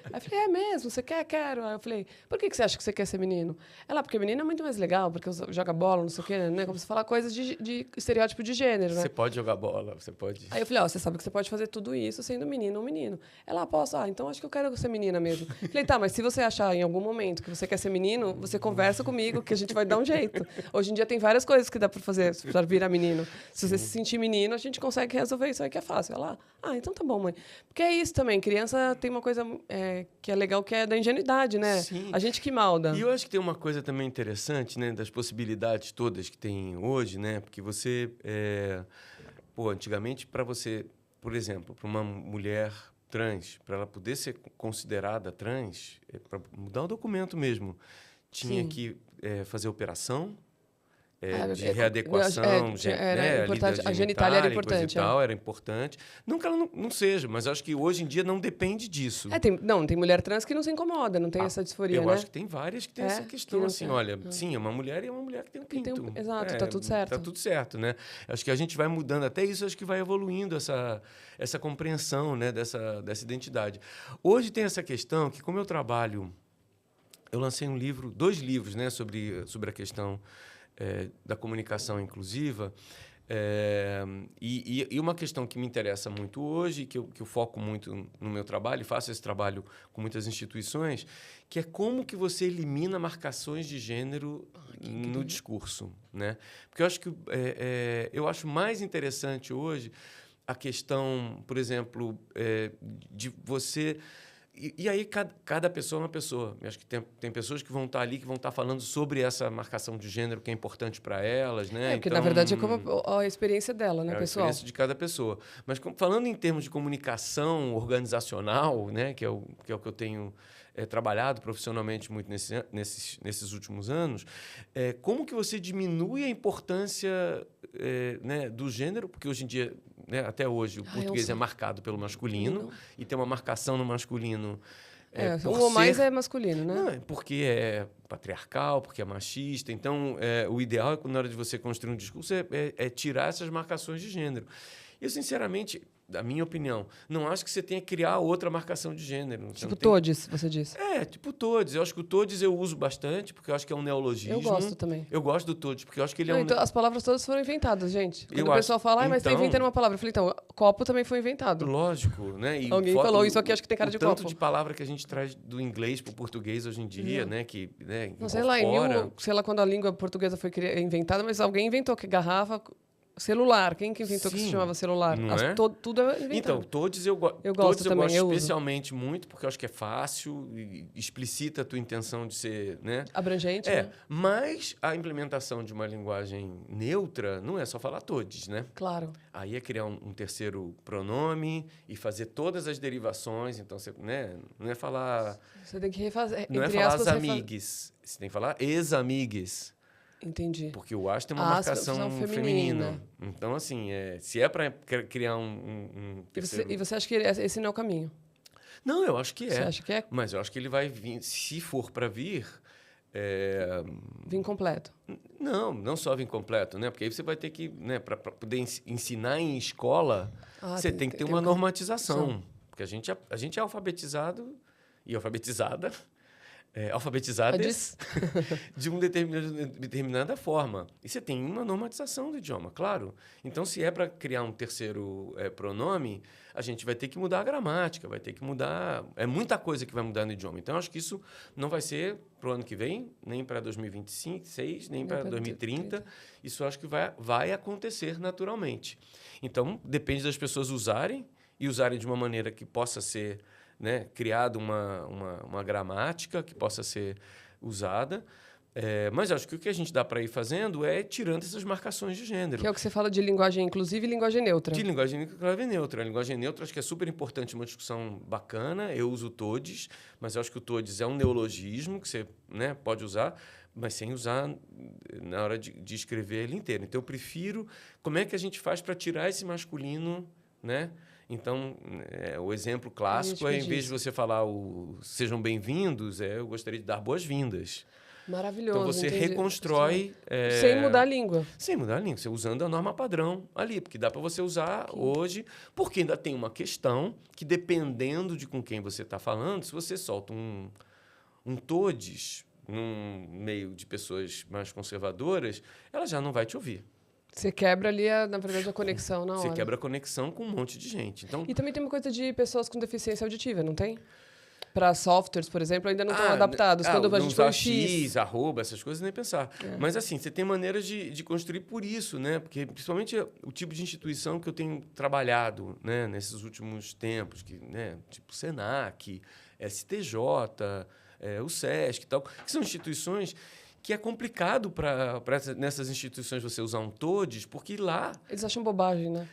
Aí eu falei, é mesmo? Você quer? Quero. Aí eu falei, por que você acha que você quer ser menino? Ela, porque menino é muito mais legal, porque joga bola, não sei o quê, né? Como você fala coisas de estereótipo de gênero, né? Você pode jogar bola, você pode... Aí eu falei, você sabe que você pode fazer tudo isso sendo menino ou menino. Ela, posso? Então acho que eu quero ser menina mesmo. Falei, tá, mas se você achar em algum momento que você quer ser menino, você conversa comigo que a gente vai dar um jeito. Hoje em dia tem várias coisas que dá para fazer para virar menino. Se você se sentir menino, a gente consegue resolver isso aí que é fácil. Ela, então tá bom, mãe. Porque é isso também, criança tem uma coisa que é legal, que é da ingenuidade, né? Sim. A gente que malda. E eu acho que tem uma coisa também interessante, né, das possibilidades todas que tem hoje, né? Porque você... antigamente, para você, por exemplo, para uma mulher trans, para ela poder ser considerada trans, para mudar o documento mesmo, tinha Sim. que fazer operação, de É readequação, era importante, a genitália era importante. E tal, era importante. Não que ela não seja, mas acho que hoje em dia não depende disso. Tem mulher trans que não se incomoda, não tem essa disforia, eu né? acho que tem várias que têm essa questão, assim, olha, sim, é uma mulher e é uma mulher que tem um pinto. Exato, tá tudo certo. Tá tudo certo, né? Acho que a gente vai mudando, até isso acho que vai evoluindo essa compreensão, né, dessa identidade. Hoje tem essa questão que, como eu trabalho, eu lancei dois livros, né, sobre a questão da comunicação inclusiva, e uma questão que me interessa muito hoje, que eu foco muito no meu trabalho, e faço esse trabalho com muitas instituições, que é como que você elimina marcações de gênero no discurso, né? Porque eu acho que eu acho mais interessante hoje a questão, por exemplo, de você... E aí, cada pessoa é uma pessoa. Eu acho que tem pessoas que vão estar ali, que vão estar falando sobre essa marcação de gênero que é importante para elas, né? Porque, na verdade, é como a experiência dela, né, pessoal? A experiência de cada pessoa. Mas, falando em termos de comunicação organizacional, né, que é o que eu tenho trabalhado profissionalmente muito nesses últimos anos, como que você diminui a importância né, do gênero? Porque, hoje em dia... né, até hoje, o português é marcado pelo masculino e tem uma marcação no masculino. Um ou mais é masculino, né? Não, porque é patriarcal, porque é machista. Então, o ideal é, na hora de você construir um discurso, tirar essas marcações de gênero. Eu, sinceramente, da minha opinião, não acho que você tenha que criar outra marcação de gênero. Tipo todes, você disse. Tipo todes. Eu acho que o todes eu uso bastante, porque eu acho que é um neologismo. Eu gosto também. Eu gosto do todes, porque eu acho que ele Então, as palavras todas foram inventadas, gente. Quando o pessoal fala, mas tá inventando uma palavra. Eu falei, então, copo também foi inventado. Lógico, né? E alguém falou isso aqui, acho que tem cara de copo. O tanto de palavra que a gente traz do inglês para o português hoje em dia, né? Que, né, não sei lá quando a língua portuguesa foi inventada, mas alguém inventou que garrafa... Celular. Quem que inventou que se chamava celular? Tudo é inventado. Então, todes eu gosto também. Eu gosto especialmente muito, porque eu acho que é fácil, e explicita a tua intenção de ser, né? Abrangente, né? Mas a implementação de uma linguagem neutra não é só falar todes, né? Claro. Aí é criar um terceiro pronome e fazer todas as derivações. Então, você, né? Não é falar... Você tem que refazer. Não é falar as amigues. Você tem que falar ex-amigues. Entendi. Porque o as tem uma marcação feminina. Então, assim, se é para criar um terceiro... E você acha que esse não é o caminho? Não, eu acho que é. Você acha que é? Mas eu acho que ele vai vir, se for para vir... Vir completo. Não só vir completo, né? Porque aí você vai ter que, né, para poder ensinar em escola, você tem que ter uma normatização. Porque a gente é alfabetizado e alfabetizada... alfabetizadas de uma determinada forma. E você tem uma normatização do idioma, claro. Então, se é para criar um terceiro pronome, a gente vai ter que mudar a gramática, vai ter que mudar... É muita coisa que vai mudar no idioma. Então, acho que isso não vai ser para o ano que vem, nem para 2025, 2026, nem para 2030. Isso acho que vai acontecer naturalmente. Então, depende das pessoas usarem de uma maneira que possa ser... né, criado uma gramática que possa ser usada. Mas acho que o que a gente dá para ir fazendo é tirando essas marcações de gênero. Que é o que você fala de linguagem inclusiva e linguagem neutra. De linguagem inclusiva e neutra. A linguagem neutra acho que é super importante, uma discussão bacana. Eu uso todes, mas eu acho que o todes é um neologismo que você, né, pode usar, mas sem usar na hora de escrever ele inteiro. Então, eu prefiro... Como é que a gente faz para tirar esse masculino, né? Então, o exemplo clássico em vez de você falar sejam bem-vindos, eu gostaria de dar boas-vindas. Maravilhoso. Então, você entendi. reconstrói... Sem mudar a língua. Sem mudar a língua, você usando a norma padrão ali, porque dá para você usar hoje, porque ainda tem uma questão que, dependendo de com quem você está falando, se você solta um todes num meio de pessoas mais conservadoras, ela já não vai te ouvir. Você quebra ali, na verdade, a conexão na hora. Você quebra a conexão com um monte de gente. Então, E também tem uma coisa de pessoas com deficiência auditiva, não tem? Para softwares, por exemplo, ainda não estão adaptados. Quando a gente usar põe X, arroba, essas coisas, nem pensar. Mas, assim, você tem maneiras de construir por isso, né? Porque, principalmente, o tipo de instituição que eu tenho trabalhado, né, nesses últimos tempos, que, né, tipo Senac, STJ, o SESC e tal, que são instituições que é complicado nessas instituições você usar um TODES, porque lá... Eles acham bobagem, né?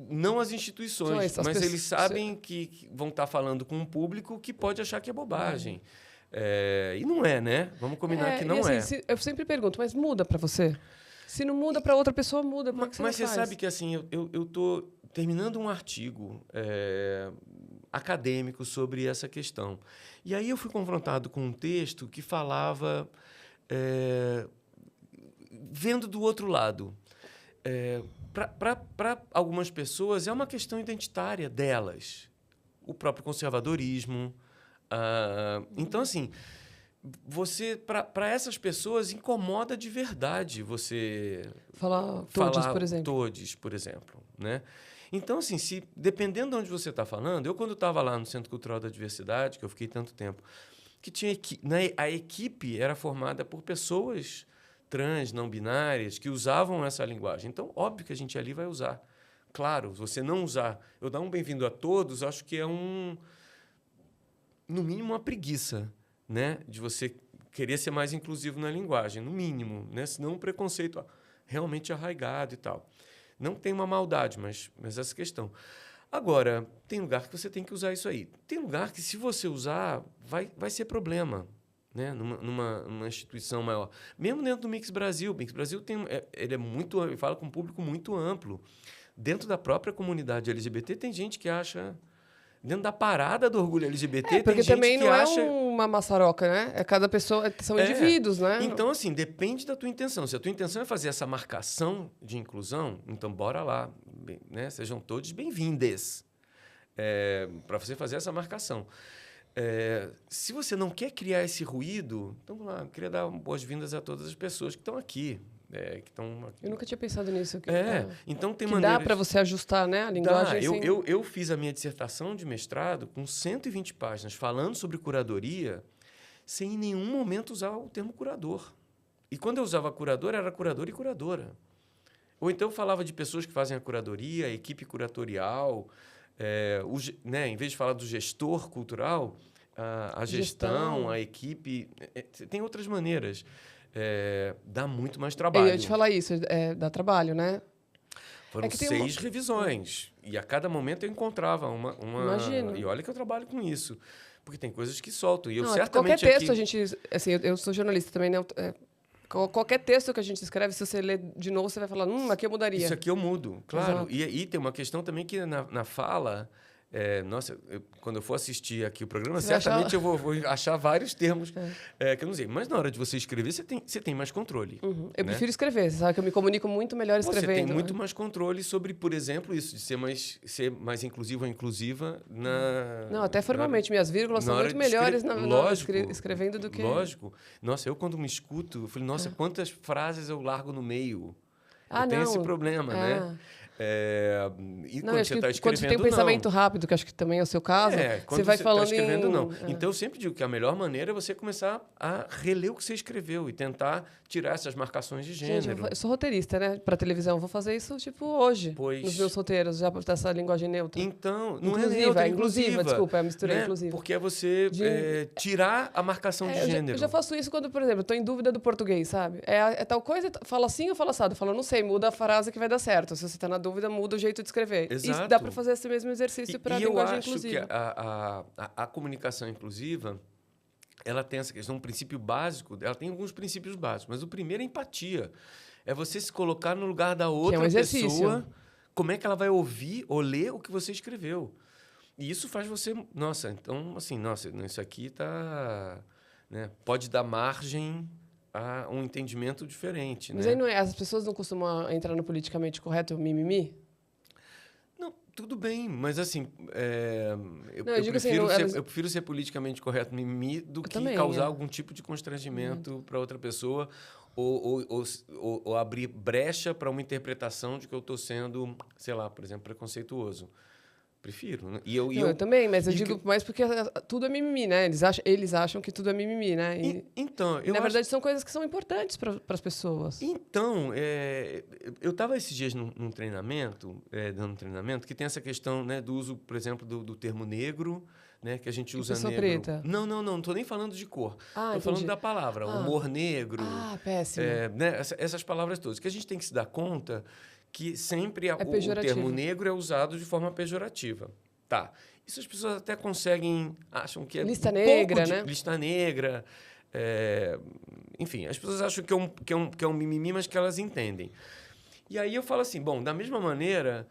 Não as instituições, as mas pessoas... eles sabem que vão estar falando com um público que pode achar que é bobagem. E não é, né? Vamos combinar que não e assim, é. Eu sempre pergunto, mas muda para você? Se não muda para outra pessoa, muda. Mas você sabe que assim, eu estou terminando um artigo acadêmico sobre essa questão. E aí eu fui confrontado com um texto que falava... vendo do outro lado. Para algumas pessoas, é uma questão identitária delas. O próprio conservadorismo. Então, assim, para essas pessoas, incomoda de verdade você... Falar todes, por exemplo. Né? Então, assim, dependendo de onde você está falando... Eu, quando estava lá no Centro Cultural da Diversidade, que eu fiquei tanto tempo, que tinha a equipe era formada por pessoas trans, não binárias, que usavam essa linguagem. Então, óbvio que a gente ali vai usar. Claro, se você não usar... Eu dar um bem-vindo a todos, acho que é no mínimo, uma preguiça, né? De você querer ser mais inclusivo na linguagem, no mínimo, né? Senão um preconceito realmente arraigado e tal. Não tem uma maldade, mas essa questão. Agora, tem lugar que você tem que usar isso aí. Tem lugar que, se você usar, vai ser problema, né? Numa instituição maior. Mesmo dentro do Mix Brasil. O Mix Brasil ele fala com um público muito amplo. Dentro da própria comunidade LGBT, tem gente que acha... Dentro da parada do orgulho LGBT, tem gente que acha... Porque também não é uma maçaroca, né? Cada pessoa... São indivíduos, né? Então, assim, depende da tua intenção. Se a tua intenção é fazer essa marcação de inclusão, então bora lá. Né? Sejam todos bem-vindes para você fazer essa marcação. Se você não quer criar esse ruído, então vamos lá, eu queria dar boas-vindas a todas as pessoas que estão aqui. Eu nunca tinha pensado nisso. Então tem maneiras... Dá para você ajustar, né, a linguagem? Eu fiz a minha dissertação de mestrado com 120 páginas falando sobre curadoria, sem em nenhum momento usar o termo curador. E quando eu usava curador, era curador e curadora. Ou então eu falava de pessoas que fazem a curadoria, a equipe curatorial, né, em vez de falar do gestor cultural, a gestão, a equipe... Tem outras maneiras. Dá muito mais trabalho. Eu ia te falar isso, dá trabalho, né? Foram 6 revisões. E a cada momento eu encontrava uma... Imagino. E olha que eu trabalho com isso. Porque tem coisas que soltam. E eu não, certamente qualquer texto a gente... Assim, eu sou jornalista também, né? Qualquer texto que a gente escreve, se você ler de novo, você vai falar, aqui eu mudaria. Isso aqui eu mudo, claro. E tem uma questão também que na fala... quando eu for assistir aqui o programa, certamente eu vou achar vários termos que eu não sei. Mas na hora de você escrever, você tem mais controle. Eu prefiro escrever, você sabe que eu me comunico muito melhor escrevendo. Você tem muito mais controle sobre, por exemplo, isso, de ser mais inclusivo ou inclusiva na... Não, até formalmente. Minhas vírgulas são muito melhores escrevendo do que... Lógico. Nossa, eu quando me escuto, eu falei, nossa, quantas frases eu largo no meio. Eu tenho esse problema, né? E não, quando você está escrevendo, quando você tem um pensamento rápido, que acho que também é o seu caso, você vai falando tá escrevendo, não. Então, eu sempre digo que a melhor maneira é você começar a reler o que você escreveu e tentar tirar essas marcações de gênero. Gente, eu sou roteirista, né? Para televisão, vou fazer isso, hoje, nos meus roteiros, já para essa linguagem neutra. Então, não é neutra, inclusiva, desculpa, a mistura né? inclusiva. Porque é você tirar a marcação de gênero. Eu já faço isso quando, por exemplo, estou em dúvida do português, sabe? É tal coisa, fala assim ou fala assado? Eu falo, não sei, muda a frase que vai dar certo. Se você está na dúvida, muda o jeito de escrever. Exato. E dá para fazer esse mesmo exercício para a linguagem inclusiva. Eu acho que a comunicação inclusiva, ela tem essa questão, um princípio básico, ela tem alguns princípios básicos, mas o primeiro é empatia. É você se colocar no lugar da outra pessoa, como é que ela vai ouvir ou ler o que você escreveu. E isso faz você... Nossa, então, assim, isso aqui né? Pode dar margem a um entendimento diferente, Mas né? aí não é, as pessoas não costumam entrar no politicamente correto, mimimi? Não, tudo bem, mas assim, Não, eu digo assim, não, eu prefiro ser politicamente correto mimimi do que também, causar algum tipo de constrangimento para outra pessoa ou abrir brecha para uma interpretação de que eu estou sendo, sei lá, por exemplo, preconceituoso. Prefiro, né? Não, eu também, mas eu e digo mais porque tudo é mimimi, né? Eles acham que tudo é mimimi, né? então, E, na verdade, são coisas que são importantes para as pessoas. Então, eu estava esses dias num treinamento, dando um treinamento, que tem essa questão, né, do uso, por exemplo, do termo negro, né, que a gente usa pessoa negro. preta. Não estou nem falando de cor. Estou falando Entendi. da palavra, humor negro. Péssimo. Né, essas palavras todas. Que a gente tem que se dar conta que sempre o termo negro é usado de forma pejorativa. Tá. Isso as pessoas até acham que é lista negra, né? Lista negra. Enfim, as pessoas acham que é um mimimi, mas que elas entendem. E aí eu falo assim, bom, da mesma maneira,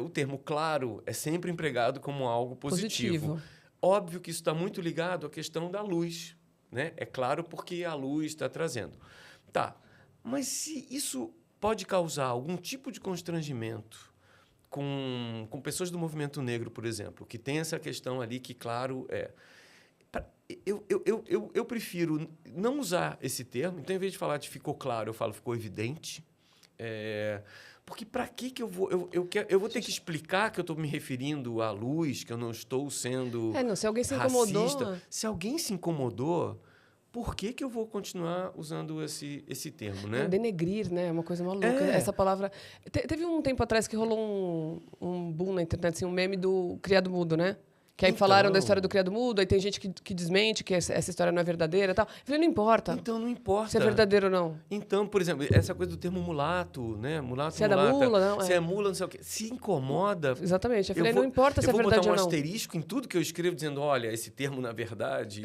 o termo claro é sempre empregado como algo positivo. Óbvio que isso está muito ligado à questão da luz, né? É claro porque a luz está trazendo. Tá, mas se isso pode causar algum tipo de constrangimento com pessoas do movimento negro, por exemplo, que tem essa questão ali que, claro, eu prefiro não usar esse termo. Então, em vez de falar de ficou claro, eu falo ficou evidente. Porque para que eu vou... Eu vou ter que explicar que eu estou me referindo à luz, que eu não estou sendo se alguém se racista. incomodou... Se alguém se incomodou, por que eu vou continuar usando esse termo, né? Denegrir, né? É uma coisa maluca. Essa palavra... Teve um tempo atrás que rolou um boom na internet, assim, um meme do criado mudo, né? Que aí falaram da história do criado mudo, aí tem gente que desmente que essa história não é verdadeira e tal. Eu falei, não importa. Então, não importa. Se é verdadeiro ou não. Então, por exemplo, essa coisa do termo mulato, né? Mulato, se é mulata, da mula, não. Se é mula, não sei o quê. Se incomoda... Exatamente. Eu falei, não importa se é verdade ou não. Eu vou botar um asterisco em tudo que eu escrevo, dizendo, olha, esse termo, na verdade...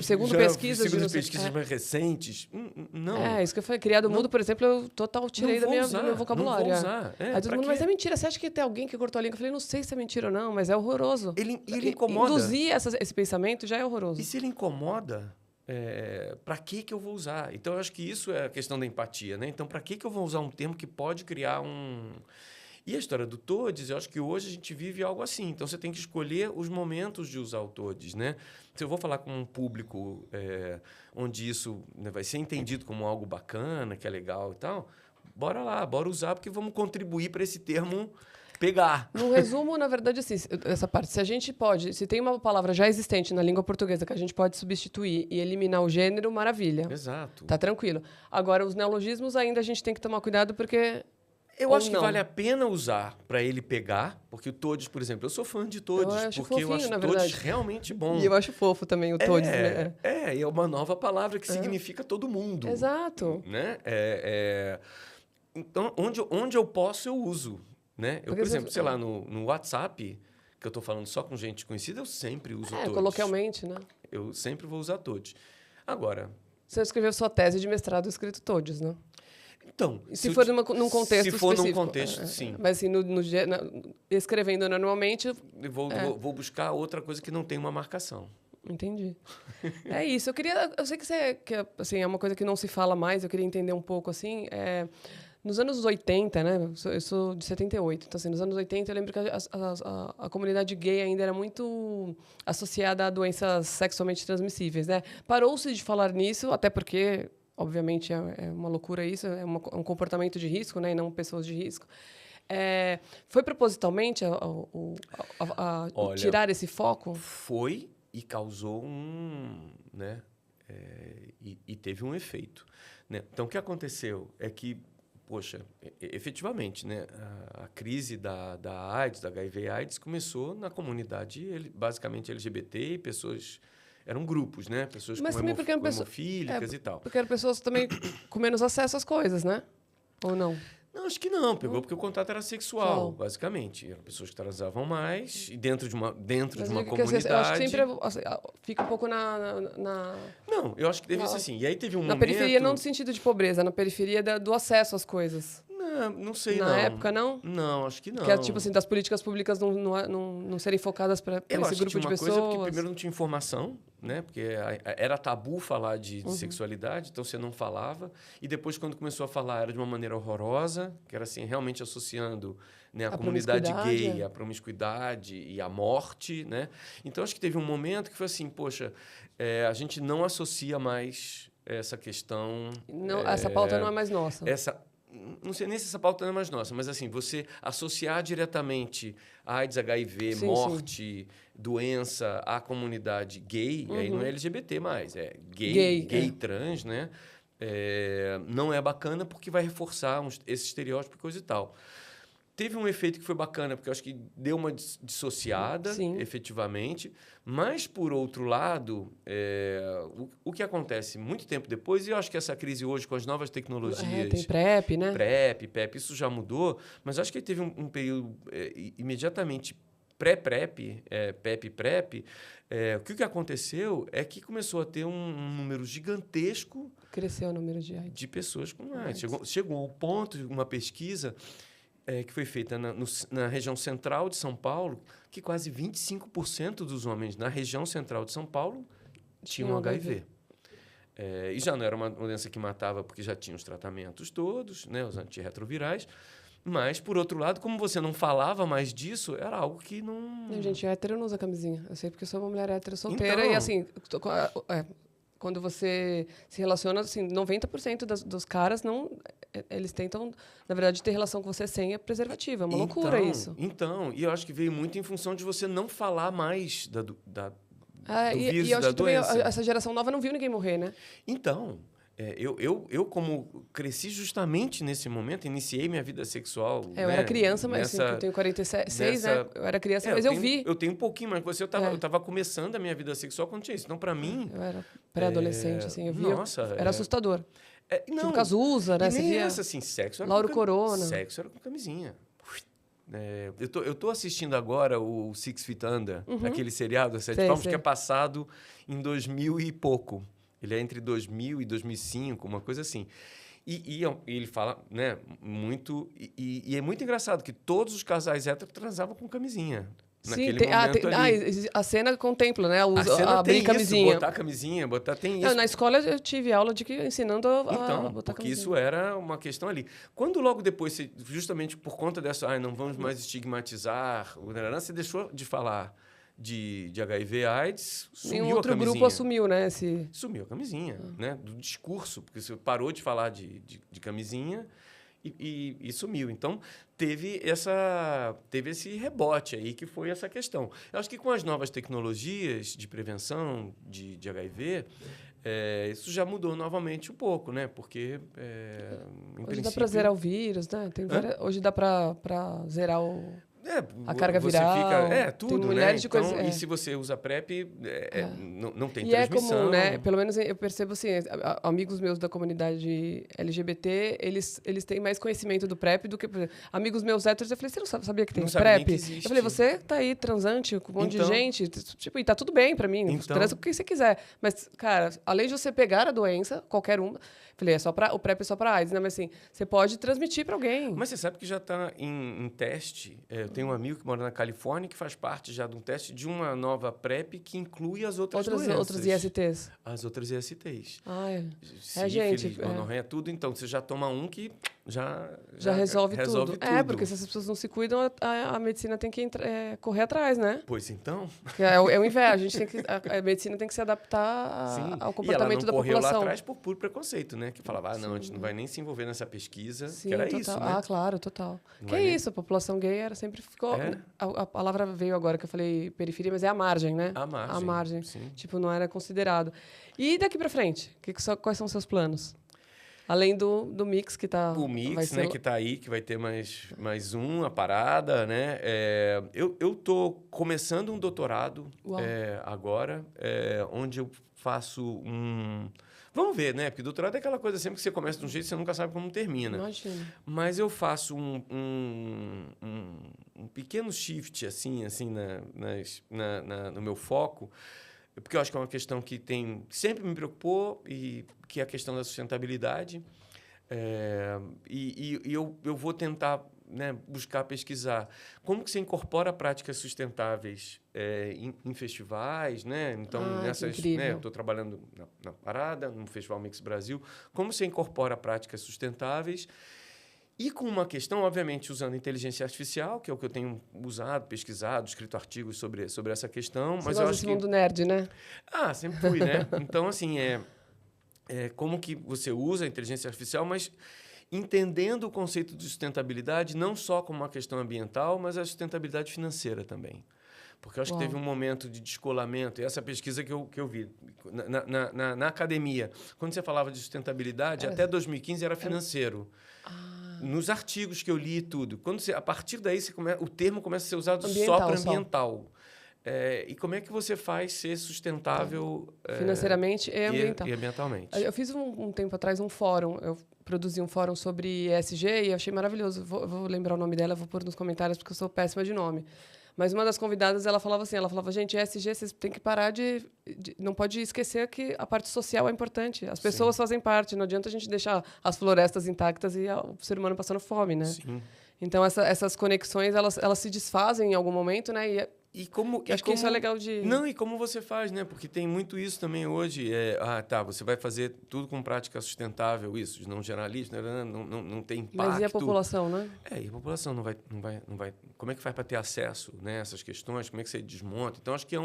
Segundo pesquisas... Segundo pesquisas mais recentes, não. Isso que eu falei. Criado mudo, por exemplo, eu total tirei do meu vocabulário. Não vou usar. Aí todo mundo, mas é mentira. Você acha que tem alguém que cortou a língua? Eu falei, não sei se é mentira ou não, mas é horroroso. Ele incomoda. Induzir esse pensamento já é horroroso. E se ele incomoda, para que eu vou usar? Então, eu acho que isso é a questão da empatia, né? Então, para que eu vou usar um termo que pode criar um... E a história do todes, eu acho que hoje a gente vive algo assim. Então, você tem que escolher os momentos de usar o todes, né? Se eu vou falar com um público onde isso, né, vai ser entendido como algo bacana, que é legal e tal, bora usar, porque vamos contribuir para esse termo... pegar. No resumo, na verdade, assim, essa parte, se tem uma palavra já existente na língua portuguesa que a gente pode substituir e eliminar o gênero, maravilha. Exato. Tá tranquilo. Agora, os neologismos ainda a gente tem que tomar cuidado porque... Eu acho que vale a pena usar para ele pegar, porque o todes, por exemplo, eu sou fã de todes, porque eu acho todes realmente bom. E eu acho fofo também o todes, né? É uma nova palavra que significa todo mundo. Exato. Né? Então, onde eu posso, eu uso. Né? Eu, por exemplo, sei lá, no WhatsApp, que eu estou falando só com gente conhecida, eu sempre uso todes. Coloquialmente, né? Eu sempre vou usar todes. Agora... Você escreveu sua tese de mestrado escrito todes, né? Então... Se for num contexto específico. Se for num contexto, sim. Mas assim, escrevendo normalmente... Eu vou buscar outra coisa que não tem uma marcação. Entendi. É isso. Eu sei que assim, é uma coisa que não se fala mais, eu queria entender um pouco, assim... Nos anos 80, né? Eu sou de 78. Então, assim, nos anos 80, eu lembro que a comunidade gay ainda era muito associada a doenças sexualmente transmissíveis, né? Parou-se de falar nisso, até porque, obviamente, é uma loucura isso, é um comportamento de risco, né? E não pessoas de risco. Foi propositalmente Olha, tirar esse foco? Foi e causou né? E teve um efeito. Né? Então, o que aconteceu é que, poxa, efetivamente, né, a crise da AIDS, da HIV/AIDS, começou na comunidade basicamente LGBT e pessoas... Eram grupos, né? Pessoas hemofílicas e tal. Porque eram pessoas também com menos acesso às coisas, né? Ou não? Não, acho que não. Pegou porque o contato era sexual, basicamente. Eram pessoas que transavam mais e dentro de uma comunidade... Eu acho que sempre fica um pouco na... Não, eu acho que deve ser assim. E aí teve um momento... Na periferia, não no sentido de pobreza, na periferia do acesso às coisas. Não sei, Na não. época, não? Não, acho que não. Que é tipo assim, das políticas públicas não serem focadas para esse grupo de pessoas. Coisa porque primeiro não tinha informação, né? Porque era tabu falar de sexualidade, então você não falava. E depois, quando começou a falar, era de uma maneira horrorosa, que era assim, realmente associando, né, a comunidade gay, a promiscuidade e a morte, né? Então, acho que teve um momento que foi assim, poxa, a gente não associa mais essa questão... Não, essa pauta não é mais nossa. Não sei nem se essa pauta não é mais nossa, mas assim, você associar diretamente AIDS, HIV, morte, doença à comunidade gay, aí não é LGBT mais, é gay trans, né? Não é bacana porque vai reforçar esse estereótipo e coisa e tal. Teve um efeito que foi bacana, porque eu acho que deu uma dissociada, efetivamente. Mas, por outro lado, o que acontece muito tempo depois, e eu acho que essa crise hoje, com as novas tecnologias... tem PrEP, né? PrEP, isso já mudou. Mas acho que teve um período imediatamente pré-PrEP, PEP-PrEP. O que aconteceu é que começou a ter um número gigantesco... Cresceu o número de AIDS. De pessoas com AIDS. Chegou ao ponto, uma pesquisa... que foi feita na região central de São Paulo, que quase 25% dos homens na região central de São Paulo tinham HIV. E já não era uma doença que matava porque já tinha os tratamentos todos, né, os antirretrovirais. Mas, por outro lado, como você não falava mais disso, era algo que não... Gente, hétero não usa camisinha. Eu sei porque eu sou uma mulher hétero solteira. Então... E assim, quando você se relaciona, assim, 90% dos caras não... Eles tentam, na verdade, ter relação com você sem a preservativa. É uma loucura isso. Então, e eu acho que veio muito em função de você não falar mais do vírus e eu acho da que também doença. Essa geração nova não viu ninguém morrer, né? Então, eu como cresci justamente nesse momento, iniciei minha vida sexual... Eu era criança, mas assim, eu tenho 46, né? Eu era criança, mas eu vi. Eu tenho um pouquinho, mas eu estava começando a minha vida sexual quando tinha isso. Então, para mim... Eu era pré-adolescente, assim, eu vi. Nossa, era assustador. Não, tipo Cazuza, né? E nem Você via assim, sexo era Lauro Corona. Sexo era com camisinha. Eu tô assistindo agora o Six Feet Under, aquele seriado, Sete Palmos, que é passado em 2000 e pouco. Ele é entre 2000 e 2005, uma coisa assim. E ele fala, né, muito... E é muito engraçado que todos os casais héteros transavam com camisinha. Sim, ali. A cena contempla, né? A cena abrir camisinha. Botar camisinha, tem isso. Na escola eu tive aula ensinando a botar porque camisinha. isso era uma questão ali. Quando logo depois, justamente por conta dessa, não vamos mais estigmatizar, você deixou de falar de HIV AIDS, sumiu a camisinha. Outro grupo assumiu, né? Sumiu a camisinha, né? Do discurso, porque você parou de falar de camisinha e sumiu. Então, teve esse rebote aí, que foi essa questão. Eu acho que com as novas tecnologias de prevenção de HIV, isso já mudou novamente um pouco, né? Porque, hoje dá para zerar o vírus, né? Hoje dá para zerar a carga viral. Tudo, tem milhares né? de coisas. E se você usa PrEP, não tem e transmissão. É comum, né? Pelo menos eu percebo assim, amigos meus da comunidade LGBT, eles têm mais conhecimento do PrEP do que... Por exemplo, amigos meus héteros, eu falei, você não sabia que tem PrEP? Eu falei, você tá aí transante com um monte de gente, tipo, e tá tudo bem pra mim, transa com quem você quiser. Mas, cara, além de você pegar a doença, qualquer uma, falei, o PrEP é só pra AIDS, né? Mas assim, você pode transmitir pra alguém. Mas você sabe que já tá em teste. Eu tenho um amigo que mora na Califórnia que faz parte já de um teste de uma nova PrEP que inclui as outras doenças. Outras ISTs. As outras ISTs. Sífilis, gente. Gonorreia, tudo. Então, você já toma um que já resolve tudo. Porque se as pessoas não se cuidam, a medicina tem que correr atrás, né? Pois então. É o inverso. A medicina tem que se adaptar ao comportamento da população. E ela não correu lá atrás por puro preconceito, né? Que falava, não, a gente não vai nem se envolver nessa pesquisa. Sim, que era total. isso, né? Claro, total. Isso, a população gay sempre ficou... A palavra veio agora que eu falei periferia, mas é a margem, né? A margem. A margem. Sim. Tipo, não era considerado. E daqui pra frente? Quais são os seus planos? Além do mix que tá... O mix, né, que tá aí, que vai ter mais a parada, né? Eu tô começando um doutorado agora, onde eu faço um... Vamos ver, né? Porque doutorado é aquela coisa sempre que você começa de um jeito, você nunca sabe como termina. Imagina. Mas eu faço um pequeno shift, assim no meu foco, porque eu acho que é uma questão que sempre me preocupou, e que é a questão da sustentabilidade. Eu vou tentar, né, buscar pesquisar como que você incorpora práticas sustentáveis em festivais, né? Então, né, eu estou trabalhando na Parada, no Festival Mix Brasil, como você incorpora práticas sustentáveis e com uma questão, obviamente, usando inteligência artificial, que é o que eu tenho usado, pesquisado, escrito artigos sobre essa questão. Você gosta desse mundo nerd, né? Sempre fui, né? Então, assim, como que você usa a inteligência artificial, mas entendendo o conceito de sustentabilidade não só como uma questão ambiental, mas a sustentabilidade financeira também. Porque eu acho que teve um momento de descolamento, e essa pesquisa que eu vi na academia, quando você falava de sustentabilidade, até 2015 era financeiro. Nos artigos que eu li e tudo. A partir daí, o termo começa a ser usado só para ambiental. E como é que você faz ser sustentável financeiramente e ambientalmente? Eu fiz um tempo atrás um fórum, eu produzi um fórum sobre ESG e achei maravilhoso. Vou lembrar o nome dela, vou pôr nos comentários porque eu sou péssima de nome. Mas uma das convidadas, ela falava assim, gente, ESG, vocês têm que parar não pode esquecer que a parte social é importante. As pessoas fazem parte, não adianta a gente deixar as florestas intactas e o ser humano passando fome, né? Sim. Então, essas conexões, elas se desfazem em algum momento, né? Acho que isso é legal de... Não, e como você faz, né? Porque tem muito isso também hoje. Você vai fazer tudo com prática sustentável, isso, de não gerar lixo, não tem impacto. Mas e a população, né? E a população não vai... Como é que faz para ter acesso, né, a essas questões? Como é que você desmonta? Então, acho que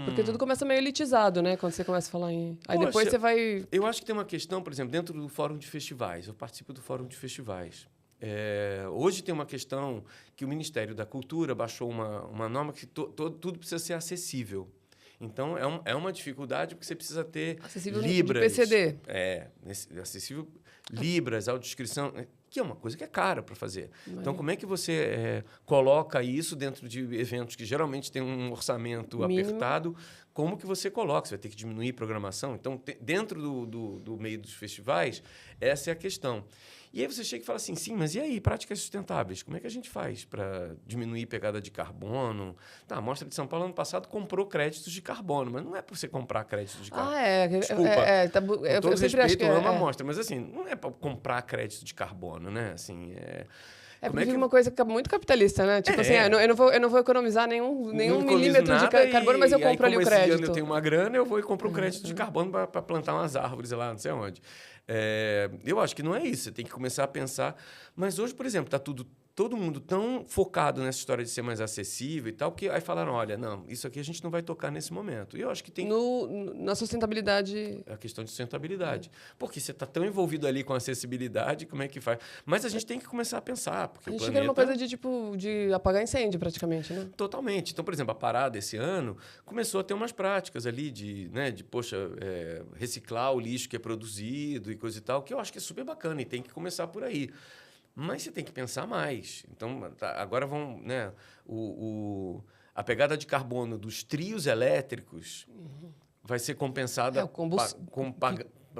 Porque tudo começa meio elitizado, né? Quando você começa a falar em... Aí depois você vai... Eu acho que tem uma questão, por exemplo, dentro do Fórum de Festivais. Eu participo do Fórum de Festivais. Hoje tem uma questão que o Ministério da Cultura baixou uma norma que tudo precisa ser acessível. Então, é uma dificuldade porque você precisa ter acessível libras. De PCD. Acessível libras, audiodescrição, que é uma coisa que é cara para fazer. Então, como é que você coloca isso dentro de eventos que geralmente têm um orçamento apertado? Como que você coloca? Você vai ter que diminuir programação? Então, dentro do meio dos festivais, essa é a questão. E aí você chega e fala assim, sim, mas e aí, práticas sustentáveis? Como é que a gente faz para diminuir pegada de carbono? A Mostra de São Paulo, ano passado, comprou créditos de carbono, mas não é para você comprar créditos de carbono. Desculpa, com todo respeito, eu amo a Mostra, mas assim, não é para comprar crédito de carbono, né? Assim, porque uma coisa muito capitalista, né? Tipo assim, eu não vou economizar nenhum milímetro de carbono, mas eu compro ali o crédito. Esse ano eu tenho uma grana, eu vou e compro um crédito de carbono para plantar umas árvores lá, não sei onde. Eu acho que não é isso. Você tem que começar a pensar. Mas hoje, por exemplo, está todo mundo tão focado nessa história de ser mais acessível e tal, que aí falaram, olha, não, isso aqui a gente não vai tocar nesse momento. E eu acho que tem... Na sustentabilidade... É a questão de sustentabilidade. Porque você está tão envolvido ali com a acessibilidade, como é que faz? Mas a gente tem que começar a pensar, porque a gente o planeta... uma coisa de apagar incêndio, praticamente, né? Totalmente. Então, por exemplo, a Parada esse ano começou a ter umas práticas ali reciclar o lixo que é produzido e coisa e tal, que eu acho que é super bacana e tem que começar por aí. Mas você tem que pensar mais. Então, agora vão... Né, a pegada de carbono dos trios elétricos vai ser compensada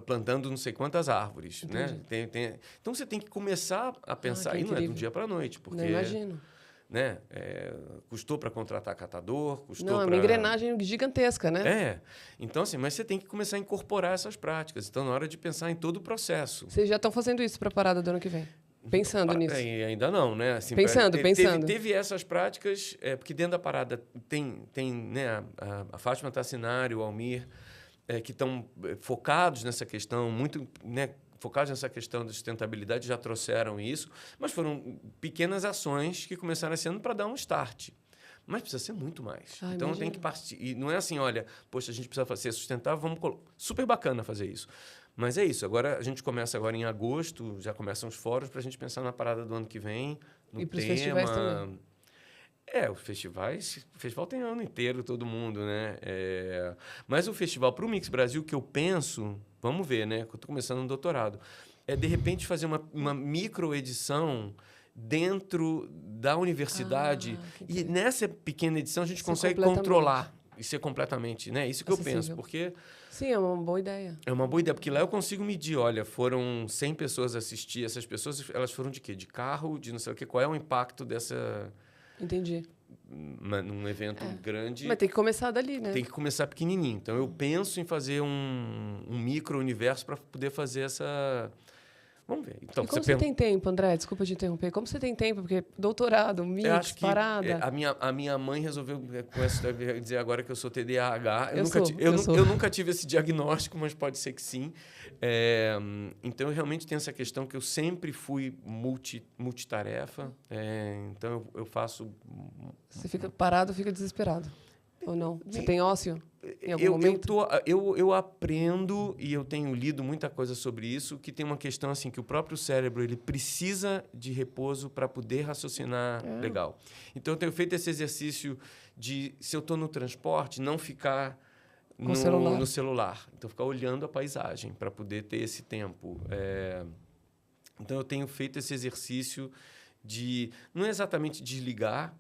plantando não sei quantas árvores. Né? Então, você tem que começar a pensar... E não é do dia para a noite. Porque, não imagino. Né, custou para contratar catador, é uma engrenagem gigantesca, né? Então, assim, mas você tem que começar a incorporar essas práticas. Então, na hora de pensar em todo o processo. Vocês já estão fazendo isso para a Parada do ano que vem? Pensando nisso. Ainda não, né? Assim, pensando. Teve essas práticas, porque dentro da Parada tem né, a Fátima Tassinari, o Almir, que estão focados nessa questão, muito... Né, focados nessa questão da sustentabilidade, já trouxeram isso, mas foram pequenas ações que começaram esse ano para dar um start. Mas precisa ser muito mais. Então, tem que partir. E não é assim, olha, poxa, a gente precisa ser sustentável, vamos... Super bacana fazer isso. Mas é isso. Agora, a gente começa agora em agosto, já começam os fóruns para a gente pensar na parada do ano que vem, no e para os festivais também. O festival tem ano inteiro, todo mundo, né? Mas o festival, para o Mix Brasil, que eu penso, vamos ver, né? Eu estou começando um doutorado, de repente, fazer uma microedição dentro da universidade. E nessa pequena edição, a gente consegue controlar e ser completamente... Né? Isso que eu penso, porque... Sim, é uma boa ideia. É uma boa ideia, porque lá eu consigo medir, olha, foram 100 pessoas assistir, essas pessoas, elas foram de quê? De carro, de não sei o quê, qual é o impacto dessa... Entendi. Num evento grande... Mas tem que começar dali, né? Tem que começar pequenininho. Então, eu penso em fazer um micro-universo para poder fazer Vamos ver. Então, e como você tem tempo, André? Desculpa te interromper. Como você tem tempo? Porque doutorado, eu acho mix, que parada... a minha mãe resolveu, com essa, dizer agora que eu sou TDAH. Eu Eu nunca tive esse diagnóstico, mas pode ser que sim. Então, eu realmente tenho essa questão que eu sempre fui multitarefa. Então, eu faço... Você fica parado, fica desesperado. Ou não? Você tem ócio em algum momento? Eu aprendo, e eu tenho lido muita coisa sobre isso, que tem uma questão assim, que o próprio cérebro ele precisa de repouso para poder raciocinar legal. Então, eu tenho feito esse exercício de, se eu estou no transporte, não ficar no celular. Então, ficar olhando a paisagem para poder ter esse tempo. Então, eu tenho feito esse exercício de, não é exatamente desligar,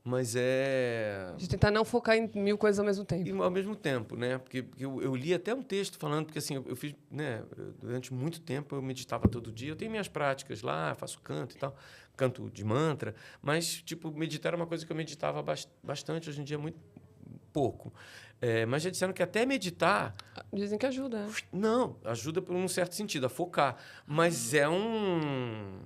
mas de tentar não focar em 1000 coisas ao mesmo tempo. E ao mesmo tempo, né? Porque eu li até um texto falando, porque assim, eu fiz, né? Durante muito tempo eu meditava todo dia. Eu tenho minhas práticas lá, faço canto e tal, canto de mantra, mas, tipo, meditar era uma coisa que eu meditava bastante, hoje em dia muito pouco. Mas já disseram que até meditar... Dizem que ajuda, né? Não, ajuda por um certo sentido, a focar. Mas é um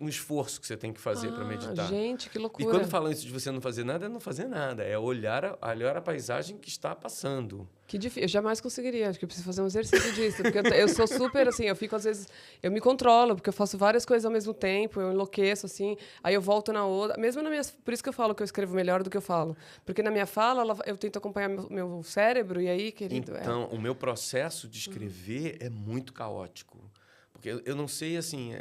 esforço que você tem que fazer para meditar. Gente, que loucura. E quando falam isso de você não fazer nada, é não fazer nada. É olhar a paisagem que está passando. Que difícil. Eu jamais conseguiria. Acho que eu preciso fazer um exercício disso. Porque eu sou super, assim, eu fico, às vezes... Eu me controlo, porque eu faço várias coisas ao mesmo tempo, eu enlouqueço, assim, aí eu volto na outra. Mesmo na minha... Por isso que eu falo que eu escrevo melhor do que eu falo. Porque na minha fala, eu tento acompanhar meu cérebro, e aí, querido... Então, o meu processo de escrever é muito caótico. Porque eu não sei, assim...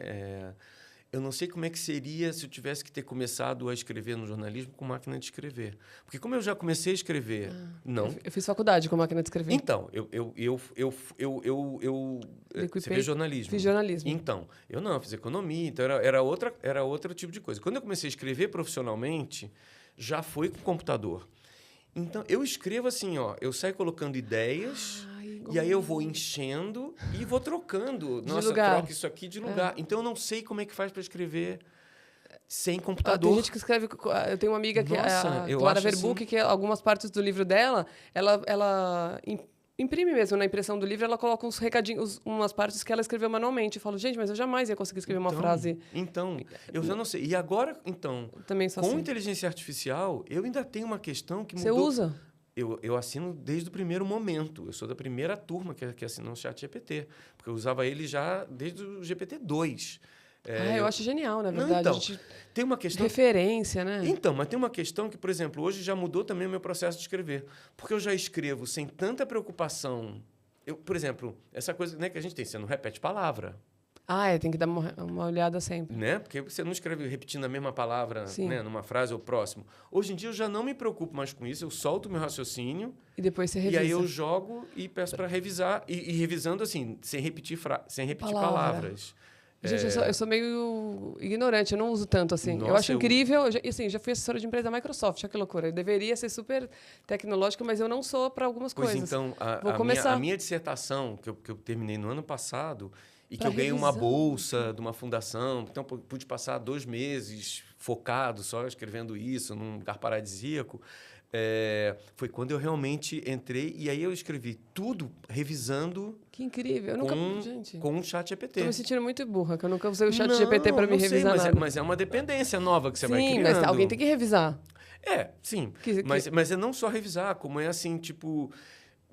Eu não sei como é que seria se eu tivesse que ter começado a escrever no jornalismo com máquina de escrever. Porque como eu já comecei a escrever... não. Eu fiz faculdade com máquina de escrever. Então, você fez jornalismo. Fiz jornalismo. Então, eu fiz economia, então era outro tipo de coisa. Quando eu comecei a escrever profissionalmente, já foi com computador. Então, eu escrevo assim, eu saio colocando ideias... E aí eu vou enchendo e vou trocando. Nossa, troca isso aqui de lugar. Então, eu não sei como é que faz para escrever sem computador. Tem gente que escreve... Eu tenho uma amiga que é a Clara Verbuck, que algumas partes do livro dela, ela imprime mesmo na impressão do livro, ela coloca uns recadinhos, umas partes que ela escreveu manualmente. Eu falo, gente, mas eu jamais ia conseguir escrever uma frase. Então, eu já não sei. E agora, então, também com inteligência artificial, eu ainda tenho uma questão que mudou. Você usa? Eu assino desde o primeiro momento. Eu sou da primeira turma que assinou o ChatGPT. Porque eu usava ele já desde o GPT-2. Eu acho genial, na verdade. Não, então, tem uma questão... Referência, né? Então, mas tem uma questão que, por exemplo, hoje já mudou também o meu processo de escrever. Porque eu já escrevo sem tanta preocupação. Por exemplo, essa coisa, né, que a gente tem, você não repete palavra. Tem que dar uma olhada sempre. Né? Porque você não escreve repetindo a mesma palavra, né, numa frase ou próximo. Hoje em dia eu já não me preocupo mais com isso, eu solto o meu raciocínio. E depois você revisa. E aí eu jogo e peço para revisar. E revisando assim, sem repetir palavras. Gente, eu sou meio ignorante, eu não uso tanto assim. Nossa, eu acho incrível. Já fui assessora de empresa da Microsoft, olha que loucura. Eu deveria ser super tecnológica, mas eu não sou para algumas coisas. Pois então, Vou começar. A minha dissertação, que eu terminei no ano passado, e que eu ganhei uma bolsa de uma fundação, então pude passar 2 meses focado só escrevendo isso, num lugar paradisíaco. Foi quando eu realmente entrei e aí eu escrevi tudo revisando. Que incrível! Gente, com um chat GPT. Estou me sentindo muito burra, que eu nunca usei o chat GPT para me revisar nada. Mas é uma dependência nova que você vai criando. Sim, mas alguém tem que revisar. Sim. Mas é não só revisar, como é assim, tipo...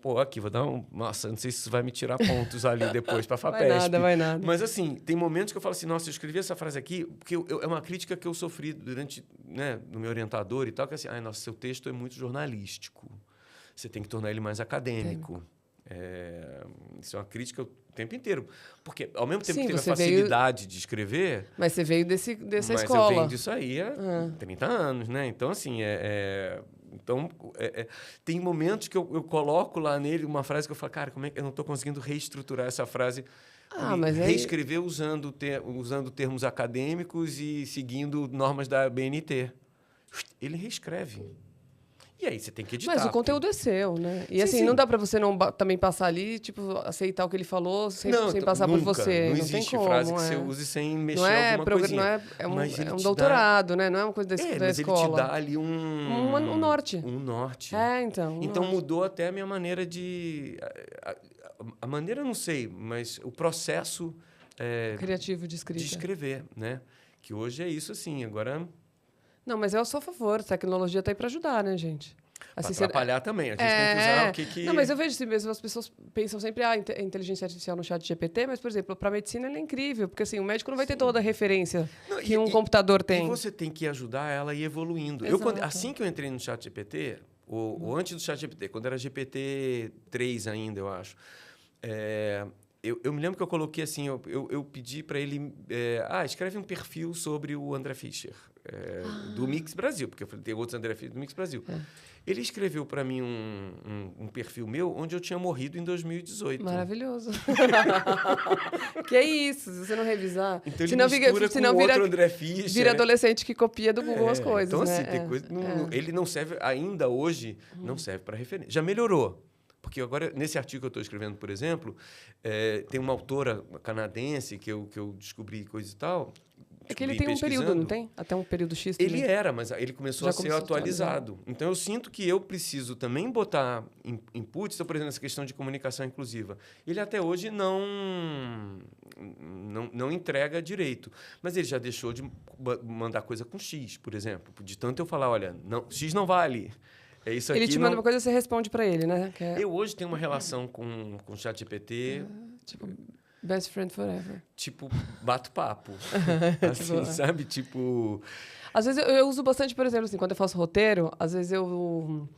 Pô, aqui, vou dar um... Nossa, não sei se isso vai me tirar pontos ali depois para a FAPESP. Vai nada. Mas, assim, tem momentos que eu falo assim, nossa, eu escrevi essa frase aqui, porque é uma crítica que eu sofri durante, né, no meu orientador e tal, que é assim, nossa, seu texto é muito jornalístico. Você tem que tornar ele mais acadêmico. Isso é uma crítica o tempo inteiro. Porque, ao mesmo tempo que teve a facilidade de escrever... Mas você veio dessa escola. Mas eu venho disso aí há 30 anos, né? Então, assim, Então, tem momentos que eu coloco lá nele uma frase que eu falo, cara, como é que eu não estou conseguindo reestruturar essa frase? Mas reescrever usando termos acadêmicos e seguindo normas da BNT. Ele reescreve. E aí você tem que editar. Mas o conteúdo é seu, né? E assim, não dá para você não também passar ali, tipo, aceitar o que ele falou sem passar nunca, por você. Não existe tem como, frase que você use sem mexer alguma coisinha. É um doutorado, né? Não é uma coisa da escola. Mas ele te dá ali um norte. Um norte. Então. Então mudou até a minha maneira de... A maneira, eu não sei, mas o processo criativo de escrita. De escrever, né? Que hoje é isso, assim. Agora... Não, mas eu sou a favor. A tecnologia está aí para ajudar, né, gente? Assim, atrapalhar também. A gente tem que usar o que... Não, mas eu vejo assim mesmo, as pessoas pensam sempre, inteligência artificial no chat GPT, mas, por exemplo, para a medicina ela é incrível, porque assim, o médico não vai ter toda a referência que um computador tem. E você tem que ajudar ela a ir evoluindo. Assim que eu entrei no chat GPT, ou antes do chat GPT, quando era GPT-3 ainda, eu acho, eu me lembro que eu coloquei assim, eu pedi para ele, escreve um perfil sobre o André Fischer, do Mix Brasil, porque eu falei, tem outros André Fischer do Mix Brasil. Ele escreveu para mim um perfil meu onde eu tinha morrido em 2018. Maravilhoso. Que é isso, se você não revisar. Então ele mistura com outro André Fischer. Vira adolescente que copia do Google as coisas, então, né? Assim, tem coisa... Ele não serve, ainda hoje, não serve para referência. Já melhorou. Porque agora, nesse artigo que eu estou escrevendo, por exemplo, tem uma autora canadense que eu descobri coisa e tal. É que ele tem um período, não tem? Até um período X também. Ele era, mas ele começou a ser atualizado. Então, eu sinto que eu preciso também botar inputs, então, por exemplo, essa questão de comunicação inclusiva. Ele até hoje não entrega direito. Mas ele já deixou de mandar coisa com X, por exemplo. De tanto eu falar, olha, X não vale. Isso aqui ele te manda uma coisa e você responde para ele, né? Eu hoje tenho uma relação com o ChatGPT... tipo... Best friend forever. Tipo, bato papo. Assim, sabe? Tipo... Às vezes eu uso bastante, por exemplo, assim, quando eu faço roteiro, às vezes eu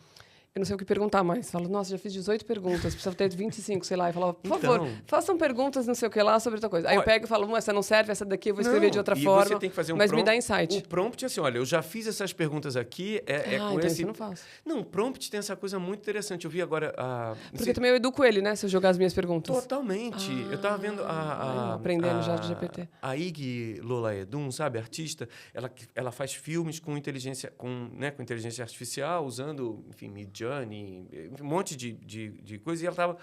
não sei o que perguntar mais. Falo, nossa, já fiz 18 perguntas, precisava ter 25, sei lá. E falo, por favor, façam perguntas, não sei o que lá, sobre outra coisa. Aí eu pego e falo, essa não serve, essa daqui eu vou escrever de outra forma. Você tem que fazer mas me dá insight. O prompt é assim, olha, eu já fiz essas perguntas aqui, com então esse... isso eu não faço. Não, o prompt tem essa coisa muito interessante. Eu vi agora... Porque também eu educo ele, né, se eu jogar as minhas perguntas. Totalmente. Eu estava vendo aprendendo já do GPT. A Ig Lolaedun, sabe, artista, ela faz filmes com inteligência artificial, usando, enfim, Midjourney, um monte de coisa. E ela estava...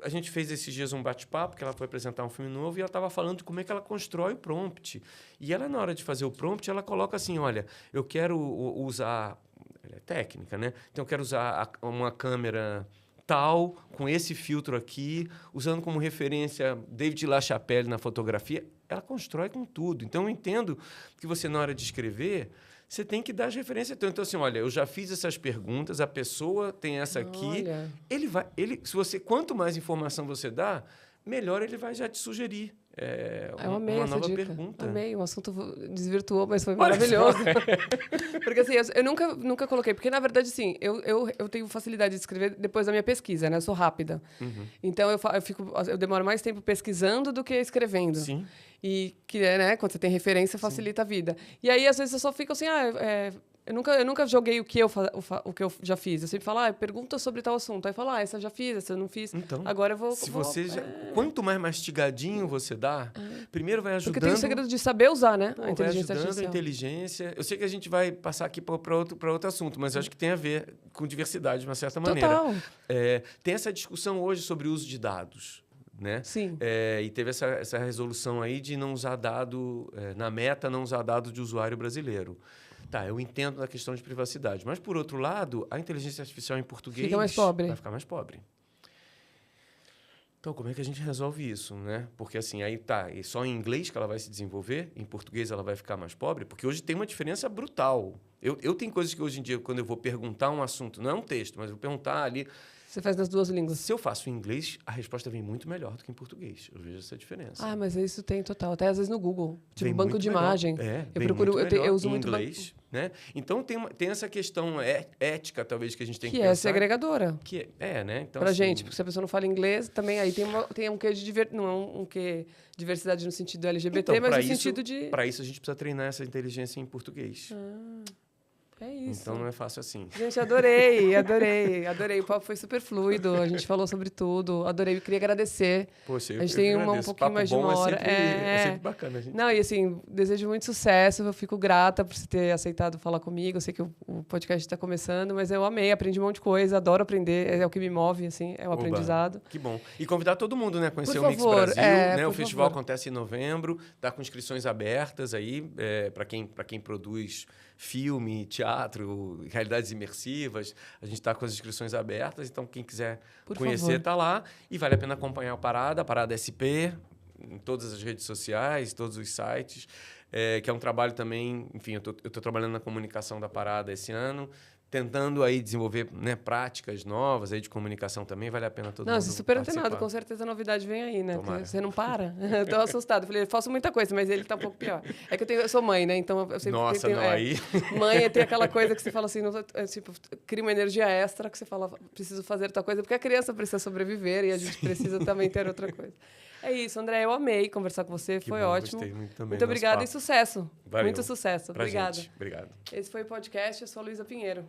A gente fez esses dias um bate-papo, que ela foi apresentar um filme novo, e ela estava falando de como é que ela constrói o prompt. E ela, na hora de fazer o prompt, ela coloca assim, olha, eu quero usar... Ela é técnica, né? Então, eu quero usar uma câmera tal, com esse filtro aqui, usando como referência David LaChapelle na fotografia. Ela constrói com tudo. Então, eu entendo que você, na hora de escrever... Você tem que dar as referências. Então, assim, olha, eu já fiz essas perguntas, a pessoa tem essa aqui. Quanto mais informação você dá, melhor ele vai já te sugerir uma nova pergunta. Amei, o assunto desvirtuou, mas foi maravilhoso. Porque assim, eu nunca coloquei, porque na verdade, assim, eu tenho facilidade de escrever depois da minha pesquisa, né? Eu sou rápida. Então, eu demoro mais tempo pesquisando do que escrevendo. Sim. E que, né, quando você tem referência, facilita a vida. E aí, às vezes, eu só fico assim, eu nunca joguei o que eu já fiz. Eu sempre falo, pergunta sobre tal assunto. Aí eu falo, essa eu já fiz, essa eu não fiz. Então, agora eu vou... Quanto mais mastigadinho você dá, primeiro vai ajudando... Porque tem o segredo de saber usar, né? A inteligência artificial. Vai ajudando a inteligência. Eu sei que a gente vai passar aqui para outro assunto, mas eu acho que tem a ver com diversidade, de uma certa maneira. Total. Tem essa discussão hoje sobre o uso de dados. Né? Sim. E teve essa resolução aí de não usar dado, na Meta, não usar dado de usuário brasileiro. Tá, eu entendo a questão de privacidade. Mas, por outro lado, a inteligência artificial em português fica mais pobre. Vai ficar mais pobre. Então, como é que a gente resolve isso, né? Porque, assim, aí tá, e só em inglês que ela vai se desenvolver, em português ela vai ficar mais pobre, porque hoje tem uma diferença brutal. Eu tenho coisas que, hoje em dia, quando eu vou perguntar um assunto, não é um texto, mas eu vou perguntar ali... Você faz nas duas línguas. Se eu faço em inglês, a resposta vem muito melhor do que em português. Eu vejo essa diferença. Mas isso tem total. Até às vezes no Google. Tipo, vem banco de imagem. Eu procuro, eu uso em muito inglês, né? Então tem essa questão ética, talvez, que a gente tem que pensar. Que é segregadora. Né? Então, pra gente, porque se a pessoa não fala inglês, também aí tem um quê de não é um quê diversidade no sentido LGBT, então, mas no sentido de... Para isso, a gente precisa treinar essa inteligência em português. É isso. Então, não é fácil assim. Gente, adorei. O papo foi super fluido. A gente falou sobre tudo. Adorei. Eu queria agradecer. Poxa, a gente tem um pouquinho mais de uma hora. É sempre bacana, gente. Não, e assim, desejo muito sucesso. Eu fico grata por você ter aceitado falar comigo. Eu sei que o podcast está começando, mas eu amei. Aprendi um monte de coisa. Adoro aprender. É o que me move, assim. É o aprendizado. Que bom. E convidar todo mundo, né? Conhecer o Mix Brasil. O festival acontece em novembro. Está com inscrições abertas aí para quem produz filme, teatro, realidades imersivas. A gente está com as inscrições abertas, então quem quiser conhecer está lá. E vale a pena acompanhar a Parada SP, em todas as redes sociais, todos os sites, que é um trabalho também... Enfim, eu tô trabalhando na comunicação da parada esse ano, tentando aí desenvolver, né, práticas novas aí de comunicação também. Vale a pena todo mundo Não, você é super participar. antenado. Com certeza a novidade vem aí, né? Tomara. Você não para. Eu tô assustada. Eu falei, eu faço muita coisa, mas ele tá um pouco pior. É que eu sou mãe, né? Então eu sempre Nossa, tenho, não, aí... Mãe tem aquela coisa que você fala assim, tipo, cria uma energia extra que você fala, preciso fazer outra coisa, porque a criança precisa sobreviver e a gente precisa também ter outra coisa. É isso, André. Eu amei conversar com você. Foi bom, ótimo. gostei muito também Muito do obrigada e nosso papo. sucesso. Valeu. Muito sucesso. Pra Obrigada. gente. Obrigado. Esse foi o podcast. Eu sou a Luísa Pinheiro.